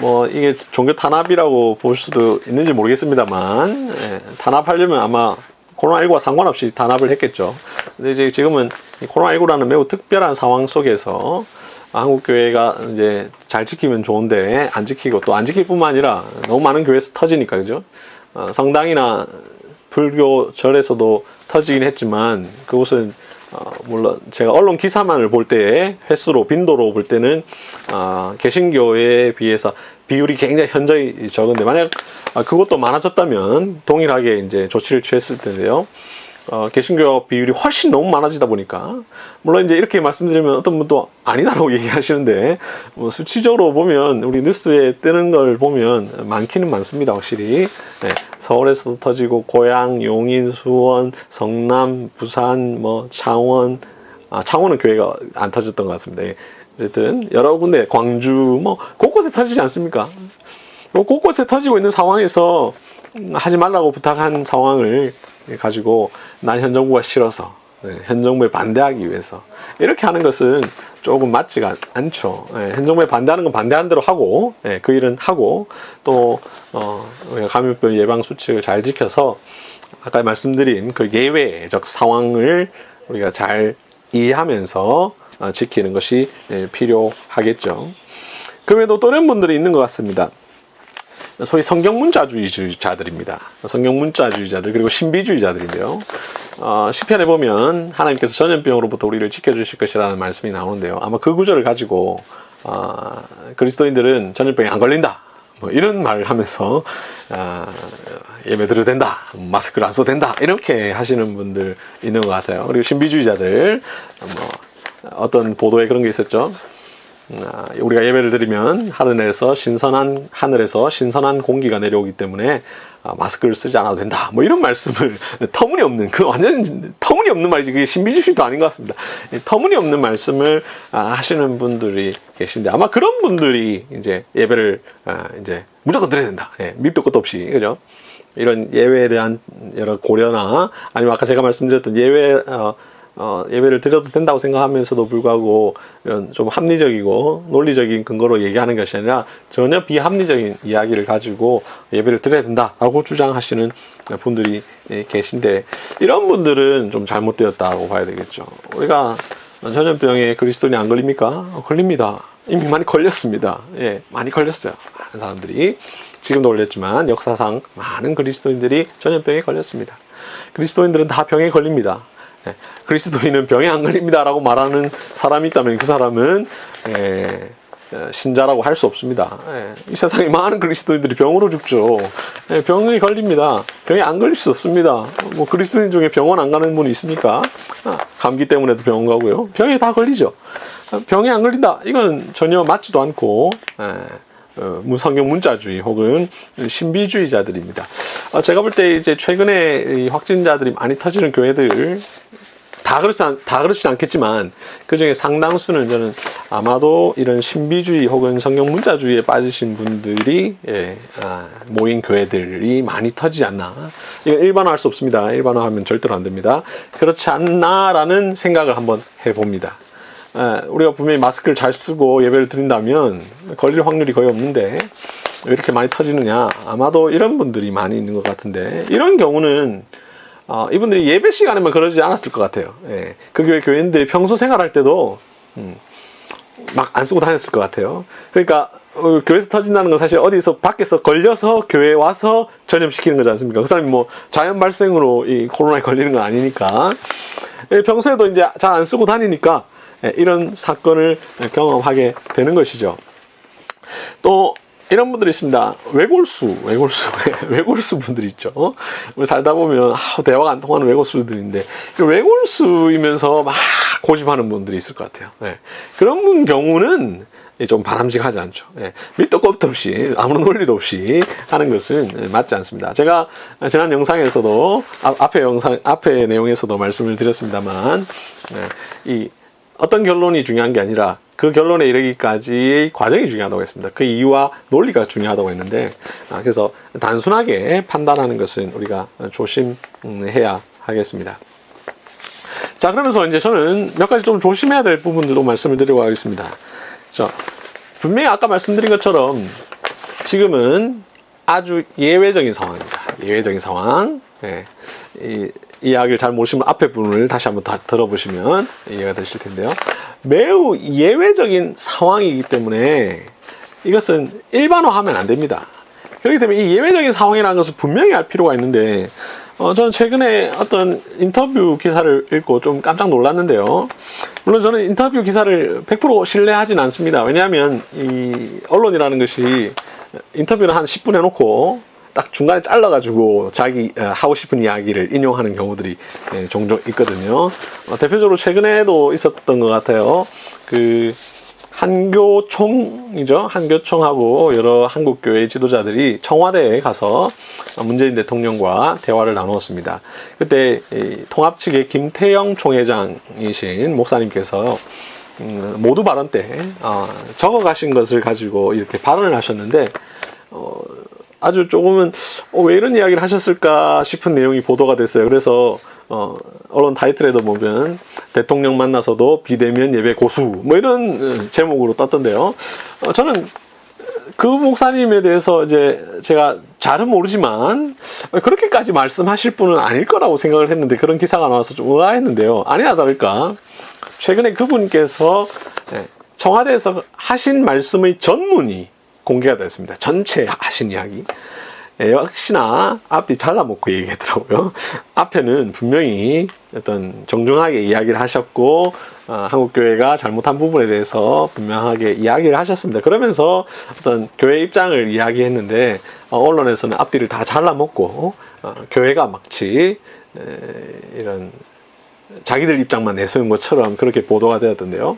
Speaker 1: 뭐 이게 종교 탄압이라고 볼 수도 있는지 모르겠습니다만, 탄압하려면 아마 코로나19와 상관없이 탄압을 했겠죠. 근데 이제 지금은 코로나19라는 매우 특별한 상황 속에서 한국교회가 이제 잘 지키면 좋은데 안 지키고, 또 안 지킬 뿐만 아니라 너무 많은 교회에서 터지니까, 그죠? 성당이나 불교절에서도 터지긴 했지만, 그것은 물론 제가 언론 기사만을 볼 때 횟수로, 빈도로 볼 때는 개신교에 비해서 비율이 굉장히 현저히 적은데, 만약 그것도 많아졌다면 동일하게 이제 조치를 취했을 텐데요. 개신교 비율이 훨씬 너무 많아지다 보니까, 물론 이제 이렇게 말씀드리면 어떤 분도 아니다라고 얘기하시는데, 뭐 수치적으로 보면 우리 뉴스에 뜨는 걸 보면 많기는 많습니다. 확실히 서울에서도 터지고, 고양, 용인, 수원, 성남, 부산, 뭐 창원, 창원은 교회가 안 터졌던 것 같습니다. 어쨌든 여러 군데, 광주, 뭐 곳곳에 터지지 않습니까? 곳곳에 터지고 있는 상황에서 하지 말라고 부탁한 상황을 가지고 난 현 정부가 싫어서, 현 정부에 반대하기 위해서 이렇게 하는 것은 조금 맞지가 않죠. 현 정부에 반대하는 건 반대하는 대로 하고, 그 일은 하고, 또 우리가 감염병 예방 수칙을 잘 지켜서 아까 말씀드린 그 예외적 상황을 우리가 잘 이해하면서 지키는 것이 필요하겠죠. 그 외에도 또 이런 분들이 있는 것 같습니다. 소위 성경문자주의자들입니다. 성경문자주의자들, 그리고 신비주의자들인데요. 시편에 보면 하나님께서 전염병으로부터 우리를 지켜주실 것이라는 말씀이 나오는데요. 아마 그 구절을 가지고 그리스도인들은 전염병에 안 걸린다, 뭐 이런 말을 하면서 예배 드려도 된다, 마스크를 안 써도 된다, 이렇게 하시는 분들 있는 것 같아요. 그리고 신비주의자들, 어떤 보도에 그런 게 있었죠. 우리가 예배를 드리면 하늘에서 신선한 공기가 내려오기 때문에 마스크를 쓰지 않아도 된다, 뭐 이런 말씀을, 터무니없는, 그 완전 터무니없는 말이지, 그게 신비주의도 아닌 것 같습니다. 터무니없는 말씀을 하시는 분들이 계신데, 아마 그런 분들이 이제 예배를 이제 무조건 드려야 된다, 밑도 끝도 없이, 그죠? 이런 예외에 대한 여러 고려나, 아니면 아까 제가 말씀드렸던 예배를 드려도 된다고 생각하면서도 불구하고 이런 좀 합리적이고 논리적인 근거로 얘기하는 것이 아니라 전혀 비합리적인 이야기를 가지고 예배를 드려야 된다라고 주장하시는 분들이 계신데, 이런 분들은 좀 잘못되었다고 봐야 되겠죠. 우리가 전염병에 그리스도인이 안 걸립니까? 걸립니다. 이미 많이 걸렸습니다. 예, 많이 걸렸어요. 많은 사람들이. 지금도 걸렸지만 역사상 많은 그리스도인들이 전염병에 걸렸습니다. 그리스도인들은 다 병에 걸립니다. 예, 그리스도인은 병에 안 걸립니다 라고 말하는 사람이 있다면 그 사람은 신자라고 할 수 없습니다. 이 세상에 많은 그리스도인들이 병으로 죽죠. 병에 걸립니다. 병에 안 걸릴 수 없습니다. 뭐 그리스도인 중에 병원 안 가는 분이 있습니까? 감기 때문에도 병원 가고요. 병에 다 걸리죠. 병에 안 걸린다. 이건 전혀 맞지도 않고 무성경 문자주의 혹은 신비주의자들입니다. 제가 볼 때 이제 최근에 이 확진자들이 많이 터지는 교회들 다 그렇진 않겠지만 그 중에 상당수는 저는 아마도 이런 신비주의 혹은 성경 문자주의에 빠지신 분들이 모인 교회들이 많이 터지지 않나. 이건 일반화할 수 없습니다. 일반화하면 절대로 안 됩니다. 그렇지 않나라는 생각을 한번 해봅니다. 우리가 분명히 마스크를 잘 쓰고 예배를 드린다면 걸릴 확률이 거의 없는데 왜 이렇게 많이 터지느냐. 아마도 이런 분들이 많이 있는 것 같은데 이런 경우는 이분들이 예배 시간에만 그러지 않았을 것 같아요. 그 교회 교인들이 평소 생활할 때도 막 안 쓰고 다녔을 것 같아요. 그러니까 교회에서 터진다는 건 사실 어디서 밖에서 걸려서 교회에 와서 전염시키는 거지 않습니까? 그 사람이 뭐 자연 발생으로 이 코로나에 걸리는 건 아니니까 평소에도 이제 잘 안 쓰고 다니니까 이런 사건을 경험하게 되는 것이죠. 또 이런 분들이 있습니다. 외골수 분들이 있죠. 우리 살다 보면 대화가 안 통하는 외골수들인데 외골수이면서 막 고집하는 분들이 있을 것 같아요. 그런 분 경우는 좀 바람직하지 않죠. 밑도 끝도 없이 아무런 논리도 없이 하는 것은 맞지 않습니다. 제가 지난 영상에서도 앞에 내용에서도 말씀을 드렸습니다만 이 어떤 결론이 중요한 게 아니라 그 결론에 이르기까지의 과정이 중요하다고 했습니다. 그 이유와 논리가 중요하다고 했는데 그래서 단순하게 판단하는 것은 우리가 조심해야 하겠습니다. 자, 그러면서 이제 저는 몇 가지 좀 조심해야 될 부분들도 말씀을 드리고 가겠습니다. 분명히 아까 말씀드린 것처럼 지금은 아주 예외적인 상황입니다. 예외적인 상황. 이 이야기를 잘 모르시면 앞에 부분을 다시 한번 다 들어보시면 이해가 되실 텐데요. 매우 예외적인 상황이기 때문에 이것은 일반화하면 안 됩니다. 그렇기 때문에 이 예외적인 상황이라는 것을 분명히 알 필요가 있는데 저는 최근에 어떤 인터뷰 기사를 읽고 좀 깜짝 놀랐는데요. 물론 저는 인터뷰 기사를 100% 신뢰하진 않습니다. 왜냐하면 이 언론이라는 것이 인터뷰를 한 10분 해놓고 딱 중간에 잘라가지고 자기 하고 싶은 이야기를 인용하는 경우들이 종종 있거든요. 대표적으로 최근에도 있었던 것 같아요. 그 한교총이죠. 한교총하고 여러 한국교회 지도자들이 청와대에 가서 문재인 대통령과 대화를 나누었습니다. 그때 통합 측의 김태영 총회장이신 목사님께서 모두 발언 때 적어가신 것을 가지고 이렇게 발언을 하셨는데 아주 조금은 왜 이런 이야기를 하셨을까 싶은 내용이 보도가 됐어요. 그래서 언론 타이틀에도 보면 대통령 만나서도 비대면 예배 고수 뭐 이런 제목으로 떴던데요. 저는 그 목사님에 대해서 이제 제가 잘은 모르지만 그렇게까지 말씀하실 분은 아닐 거라고 생각을 했는데 그런 기사가 나와서 좀 의아했는데요. 아니나 다를까 최근에 그분께서 청와대에서 하신 말씀의 전문이 공개가 됐습니다. 전체 하신 이야기. 역시나 앞뒤 잘라먹고 얘기하더라고요. 앞에는 분명히 어떤 정중하게 이야기를 하셨고 한국교회가 잘못한 부분에 대해서 분명하게 이야기를 하셨습니다. 그러면서 어떤 교회 입장을 이야기했는데 언론에서는 앞뒤를 다 잘라먹고 교회가 마치 이런 자기들 입장만 내세운 것처럼 그렇게 보도가 되었던데요.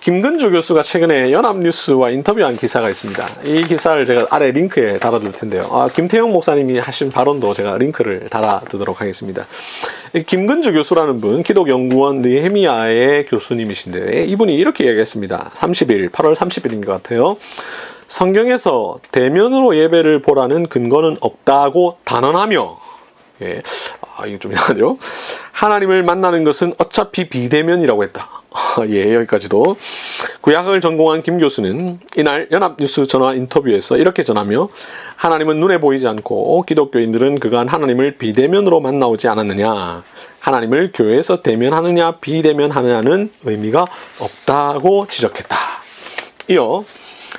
Speaker 1: 김근주 교수가 최근에 연합뉴스와 인터뷰한 기사가 있습니다. 이 기사를 제가 아래 링크에 달아둘 텐데요. 김태형 목사님이 하신 발언도 제가 링크를 달아두도록 하겠습니다. 김근주 교수라는 분, 기독연구원 느헤미야의 교수님이신데 이분이 이렇게 이야기했습니다. 8월 30일인 것 같아요. 성경에서 대면으로 예배를 보라는 근거는 없다고 단언하며 이거 좀 이상하죠? 하나님을 만나는 것은 어차피 비대면이라고 했다. 예, 여기까지도. 구약을 전공한 김 교수는 이날 연합뉴스 전화 인터뷰에서 이렇게 전하며 하나님은 눈에 보이지 않고 기독교인들은 그간 하나님을 비대면으로 만나오지 않았느냐. 하나님을 교회에서 대면하느냐 비대면하느냐는 의미가 없다고 지적했다. 이어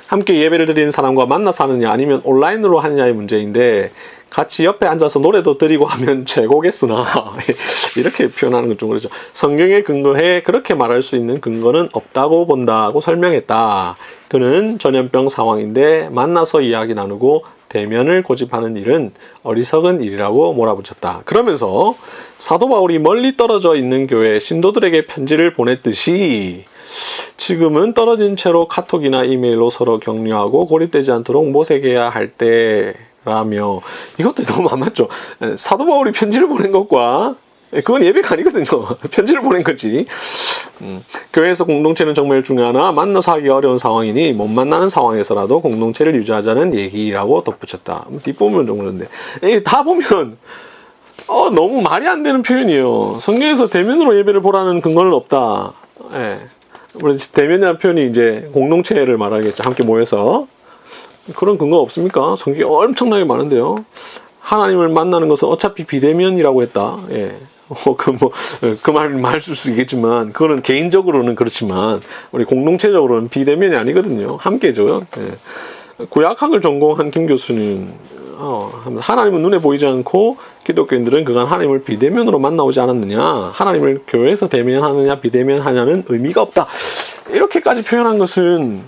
Speaker 1: 함께 예배를 드리는 사람과 만나서 하느냐 아니면 온라인으로 하느냐의 문제인데 같이 옆에 앉아서 노래도 드리고 하면 최고겠으나 이렇게 표현하는 건 좀 그렇죠. 성경에 근거해 그렇게 말할 수 있는 근거는 없다고 본다고 설명했다. 그는 전염병 상황인데 만나서 이야기 나누고 대면을 고집하는 일은 어리석은 일이라고 몰아붙였다. 그러면서 사도 바울이 멀리 떨어져 있는 교회 신도들에게 편지를 보냈듯이 지금은 떨어진 채로 카톡이나 이메일로 서로 격려하고 고립되지 않도록 모색해야 할 때라며 이것도 너무 안 맞죠. 사도 바울이 편지를 보낸 것과 그건 예배가 아니거든요. 편지를 보낸 거지. 교회에서 공동체는 정말 중요하나 만나서 하기 어려운 상황이니 못 만나는 상황에서라도 공동체를 유지하자는 얘기라고 덧붙였다. 뒷부분은 좀 그런데 다 보면 너무 말이 안 되는 표현이에요. 성경에서 대면으로 예배를 보라는 근거는 없다. 예. 물론 대면이라는 표현이 이제 공동체를 말하겠죠. 함께 모여서. 그런 근거 없습니까? 성경이 엄청나게 많은데요. 하나님을 만나는 것은 어차피 비대면이라고 했다. 예. 그 말 쓸 수 있겠지만, 그거는 개인적으로는 그렇지만, 우리 공동체적으로는 비대면이 아니거든요. 함께죠. 예. 구약학을 전공한 김 교수는, 하나님은 눈에 보이지 않고 기독교인들은 그간 하나님을 비대면으로 만나오지 않았느냐, 하나님을 교회에서 대면하느냐 비대면하냐는 의미가 없다. 이렇게까지 표현한 것은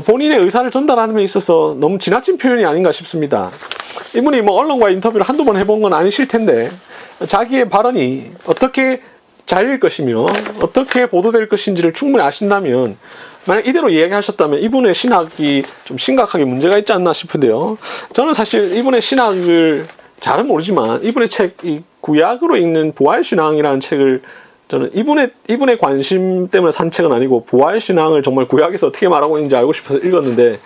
Speaker 1: 본인의 의사를 전달하는 데 있어서 너무 지나친 표현이 아닌가 싶습니다. 이분이 언론과 인터뷰를 한두 번 해본 건 아니실 텐데 자기의 발언이 어떻게 잘릴 것이며 어떻게 보도될 것인지를 충분히 아신다면, 만약 이대로 이야기하셨다면 이분의 신학이 좀 심각하게 문제가 있지 않나 싶은데요. 저는 사실 이분의 신학을 잘은 모르지만 이분의 책, 이 구약으로 읽는 부활신앙이라는 책을 저는 이분의 관심 때문에 산 책은 아니고 부활신앙을 정말 구약에서 어떻게 말하고 있는지 알고 싶어서 읽었는데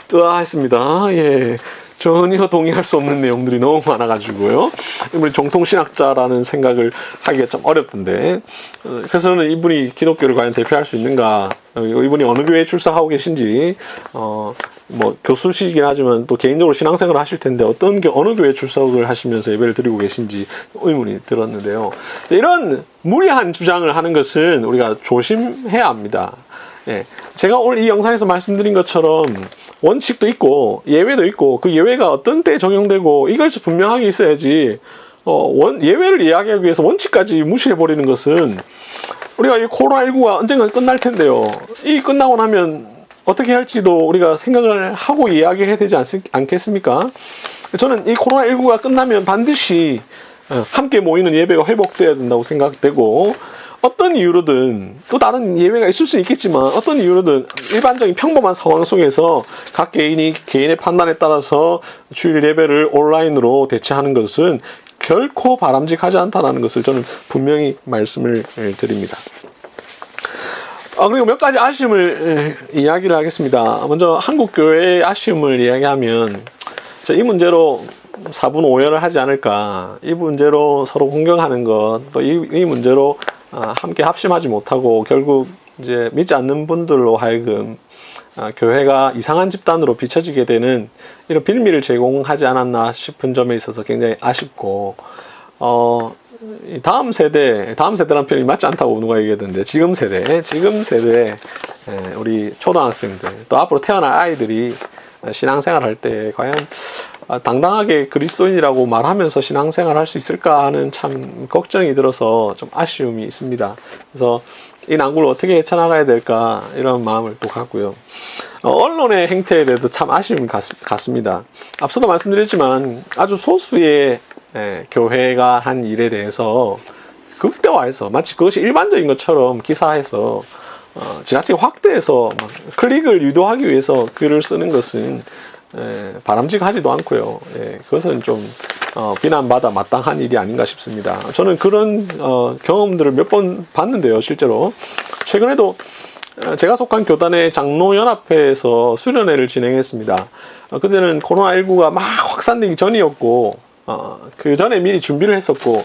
Speaker 1: 뜨아했습니다. 예. 전혀 동의할 수 없는 내용들이 너무 많아가지고요. 이분이 정통신학자라는 생각을 하기가 좀 어렵던데. 그래서 저는 이분이 기독교를 과연 대표할 수 있는가, 이분이 어느 교회에 출석하고 계신지, 교수시긴 하지만 또 개인적으로 신앙생활을 하실 텐데 어느 교회에 출석을 하시면서 예배를 드리고 계신지 의문이 들었는데요. 이런 무리한 주장을 하는 것은 우리가 조심해야 합니다. 예. 제가 오늘 이 영상에서 말씀드린 것처럼 원칙도 있고 예외도 있고 그 예외가 어떤 때에 적용되고 이것이 분명하게 있어야지 예외를 이야기하기 위해서 원칙까지 무시해버리는 것은, 우리가 이 코로나19가 언젠가 끝날 텐데요. 이 끝나고 나면 어떻게 할지도 우리가 생각을 하고 이야기해야 되지 않겠습니까? 저는 이 코로나19가 끝나면 반드시 함께 모이는 예배가 회복돼야 된다고 생각되고, 어떤 이유로든 또 다른 예외가 있을 수 있겠지만 어떤 이유로든 일반적인 평범한 상황 속에서 각 개인이 개인의 판단에 따라서 주일 예배를 온라인으로 대체하는 것은 결코 바람직하지 않다는 것을 저는 분명히 말씀을 드립니다. 그리고 몇 가지 아쉬움을 이야기를 하겠습니다. 먼저 한국교회의 아쉬움을 이야기하면, 이 문제로 사분 오열을 하지 않을까, 이 문제로 서로 공격하는 것, 또 이 문제로 함께 합심하지 못하고 결국 이제 믿지 않는 분들로 하여금 교회가 이상한 집단으로 비춰지게 되는 이런 빌미를 제공하지 않았나 싶은 점에 있어서 굉장히 아쉽고, 다음 세대란 표현이 맞지 않다고 누가 얘기했는데, 지금 세대 우리 초등학생들, 또 앞으로 태어날 아이들이 신앙생활 할 때 과연 당당하게 그리스도인이라고 말하면서 신앙생활 할 수 있을까 하는 참 걱정이 들어서 좀 아쉬움이 있습니다. 그래서 이 난국을 어떻게 헤쳐나가야 될까, 이런 마음을 또 갖고요. 언론의 행태에 대해서 참 아쉬움이 같습니다. 앞서도 말씀드렸지만 아주 소수의 교회가 한 일에 대해서 극대화해서 마치 그것이 일반적인 것처럼 기사해서 지나치게 확대해서 클릭을 유도하기 위해서 글을 쓰는 것은 바람직하지도 않고요. 그것은 좀 비난받아 마땅한 일이 아닌가 싶습니다. 저는 그런 경험들을 몇 번 봤는데요. 실제로 최근에도 제가 속한 교단의 장로연합회에서 수련회를 진행했습니다. 그때는 코로나19가 막 확산되기 전이었고 그 전에 미리 준비를 했었고,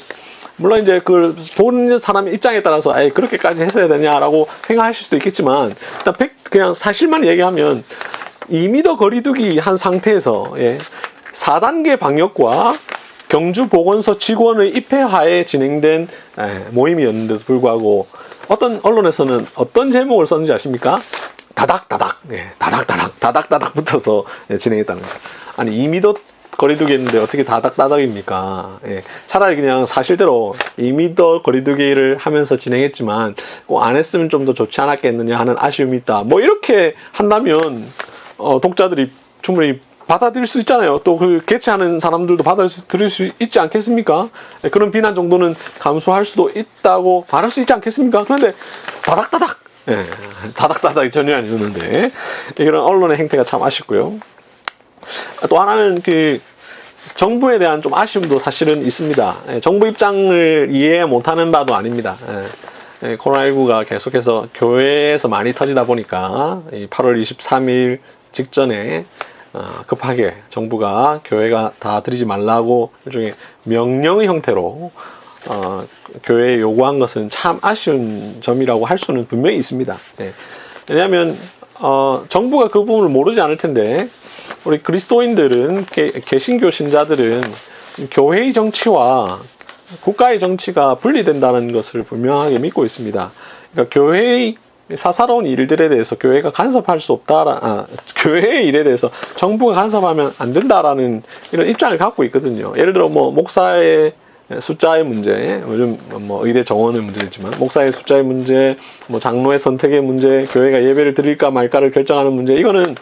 Speaker 1: 물론 이제 그 보는 사람 입장에 따라서 에이, 그렇게까지 했어야 되냐라고 생각하실 수도 있겠지만, 일단 그냥 사실만 얘기하면 2m 거리두기 한 상태에서 4단계 방역과 경주보건소 직원의 입회하에 진행된 모임이었는데도 불구하고 어떤 언론에서는 어떤 제목을 썼는지 아십니까? 다닥다닥, 다닥다닥 붙어서 진행했다는 거예요. 아니 2m 거리두기 했는데 어떻게 다닥다닥입니까? 차라리 그냥 사실대로 2m 거리두기를 하면서 진행했지만 꼭 안 했으면 좀 더 좋지 않았겠느냐 하는 아쉬움이 있다. 뭐 이렇게 한다면 독자들이 충분히 받아들일 수 있잖아요. 또 그 개최하는 사람들도 받아들일 수 있지 않겠습니까? 그런 비난 정도는 감수할 수도 있다고 말할 수 있지 않겠습니까? 그런데 다닥다닥, 다닥다닥이 전혀 아니었는데 이런 언론의 행태가 참 아쉽고요. 또 하나는 그 정부에 대한 좀 아쉬움도 사실은 있습니다. 정부 입장을 이해 못하는 바도 아닙니다. 코로나19가 계속해서 교회에서 많이 터지다 보니까 8월 23일 직전에 급하게 정부가 교회가 다 드리지 말라고 일종의 명령의 형태로 교회에 요구한 것은 참 아쉬운 점이라고 할 수는 분명히 있습니다. 왜냐하면 정부가 그 부분을 모르지 않을 텐데 우리 그리스도인들은, 개신교 신자들은 교회의 정치와 국가의 정치가 분리된다는 것을 분명하게 믿고 있습니다. 그러니까 교회의 사사로운 일들에 대해서 교회가 간섭할 수 없다, 교회의 일에 대해서 정부가 간섭하면 안 된다라는 이런 입장을 갖고 있거든요. 예를 들어 뭐 목사의 숫자의 문제, 요즘 뭐 의대 정원의 문제지만 목사의 숫자의 문제, 뭐 장로의 선택의 문제, 교회가 예배를 드릴까 말까를 결정하는 문제, 이거는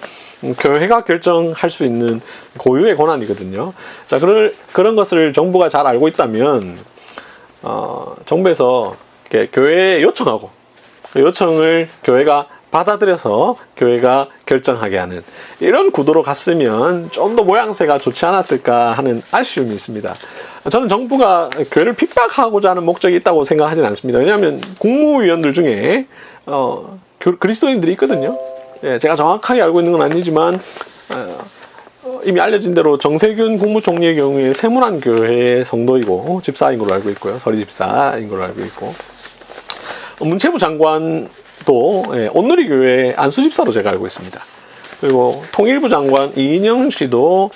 Speaker 1: 교회가 결정할 수 있는 고유의 권한이거든요. 자, 그런 것을 정부가 잘 알고 있다면 정부에서 이렇게 교회에 요청하고 그 요청을 교회가 받아들여서 교회가 결정하게 하는 이런 구도로 갔으면 좀 더 모양새가 좋지 않았을까 하는 아쉬움이 있습니다. 저는 정부가 교회를 핍박하고자 하는 목적이 있다고 생각하지는 않습니다. 왜냐하면 국무위원들 중에 그리스도인들이 있거든요. 제가 정확하게 알고 있는 건 아니지만 이미 알려진 대로 정세균 국무총리의 경우에 세문안교회의 성도이고 집사인 걸로 알고 있고요. 서리 집사인 걸로 알고 있고, 문체부 장관도 온누리교회 안수집사로 제가 알고 있습니다. 그리고 통일부 장관 이인영 씨도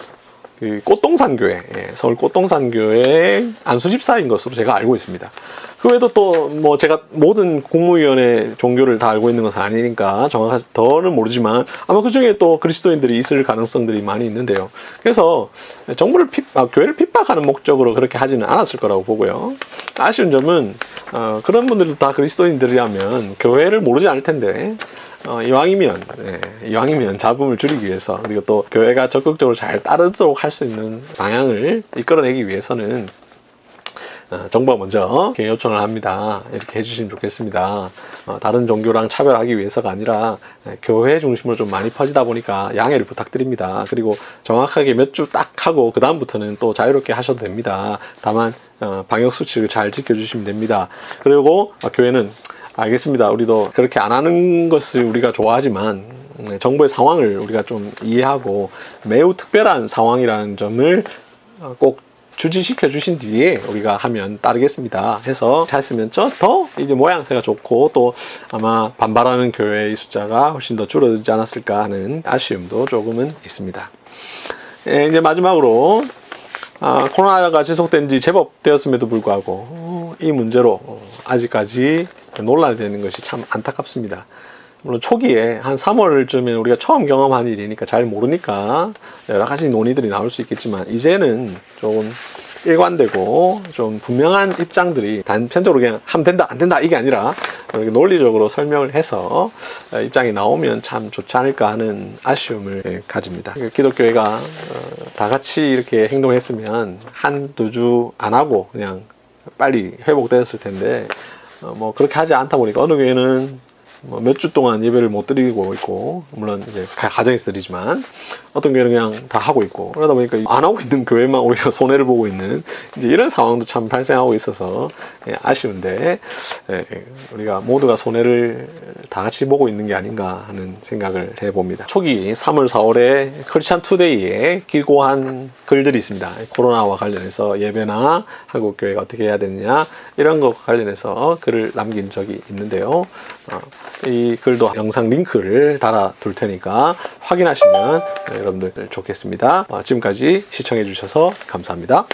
Speaker 1: 그 꽃동산교회, 서울 꽃동산교회 안수집사인 것으로 제가 알고 있습니다. 그 외에도 또 뭐 제가 모든 국무위원회 종교를 다 알고 있는 것은 아니니까 정확하게 더는 모르지만 아마 그 중에 또 그리스도인들이 있을 가능성들이 많이 있는데요. 그래서 정부를 교회를 핍박하는 목적으로 그렇게 하지는 않았을 거라고 보고요. 아쉬운 점은 그런 분들도 다 그리스도인들이라면 교회를 모르지 않을 텐데 이왕이면 잡음을 줄이기 위해서, 그리고 또 교회가 적극적으로 잘 따르도록 할 수 있는 방향을 이끌어내기 위해서는 정부가 먼저 요청을 합니다. 이렇게 해주시면 좋겠습니다. 다른 종교랑 차별하기 위해서가 아니라 교회 중심으로 좀 많이 퍼지다 보니까 양해를 부탁드립니다. 그리고 정확하게 몇 주 딱 하고 그 다음부터는 또 자유롭게 하셔도 됩니다. 다만 방역 수칙을 잘 지켜주시면 됩니다. 그리고 교회는 알겠습니다. 우리도 그렇게 안 하는 것을 우리가 좋아하지만 정부의 상황을 우리가 좀 이해하고 매우 특별한 상황이라는 점을 꼭 주지시켜 주신 뒤에 우리가 하면 따르겠습니다 해서 했으면 더 이제 모양새가 좋고 또 아마 반발하는 교회의 숫자가 훨씬 더 줄어들지 않았을까 하는 아쉬움도 조금은 있습니다. 이제 마지막으로 코로나가 지속된 지 제법 되었음에도 불구하고 이 문제로 아직까지 논란이 되는 것이 참 안타깝습니다. 물론 초기에 한 3월쯤에 우리가 처음 경험한 일이니까 잘 모르니까 여러 가지 논의들이 나올 수 있겠지만, 이제는 조금 일관되고 좀 분명한 입장들이 단편적으로 그냥 하면 된다 안 된다 이게 아니라 논리적으로 설명을 해서 입장이 나오면 참 좋지 않을까 하는 아쉬움을 가집니다. 기독교회가 다 같이 이렇게 행동했으면 한두 주 안 하고 그냥 빨리 회복되었을 텐데 뭐 그렇게 하지 않다 보니까 어느 교회는 몇 주 동안 예배를 못 드리고 있고, 물론 이제 가정에서 드리지만 어떤 교회는 그냥 다 하고 있고, 그러다 보니까 안 하고 있는 교회만 오히려 손해를 보고 있는 이제 이런 상황도 참 발생하고 있어서 아쉬운데, 우리가 모두가 손해를 다 같이 보고 있는 게 아닌가 하는 생각을 해봅니다. 초기 3월, 4월에 크리스찬 투데이에 길고한 글들이 있습니다. 코로나와 관련해서 예배나 한국 교회가 어떻게 해야 되느냐 이런 것 관련해서 글을 남긴 적이 있는데요. 이 글도 영상 링크를 달아 둘 테니까 확인하시면 여러분들 좋겠습니다. 지금까지 시청해 주셔서 감사합니다.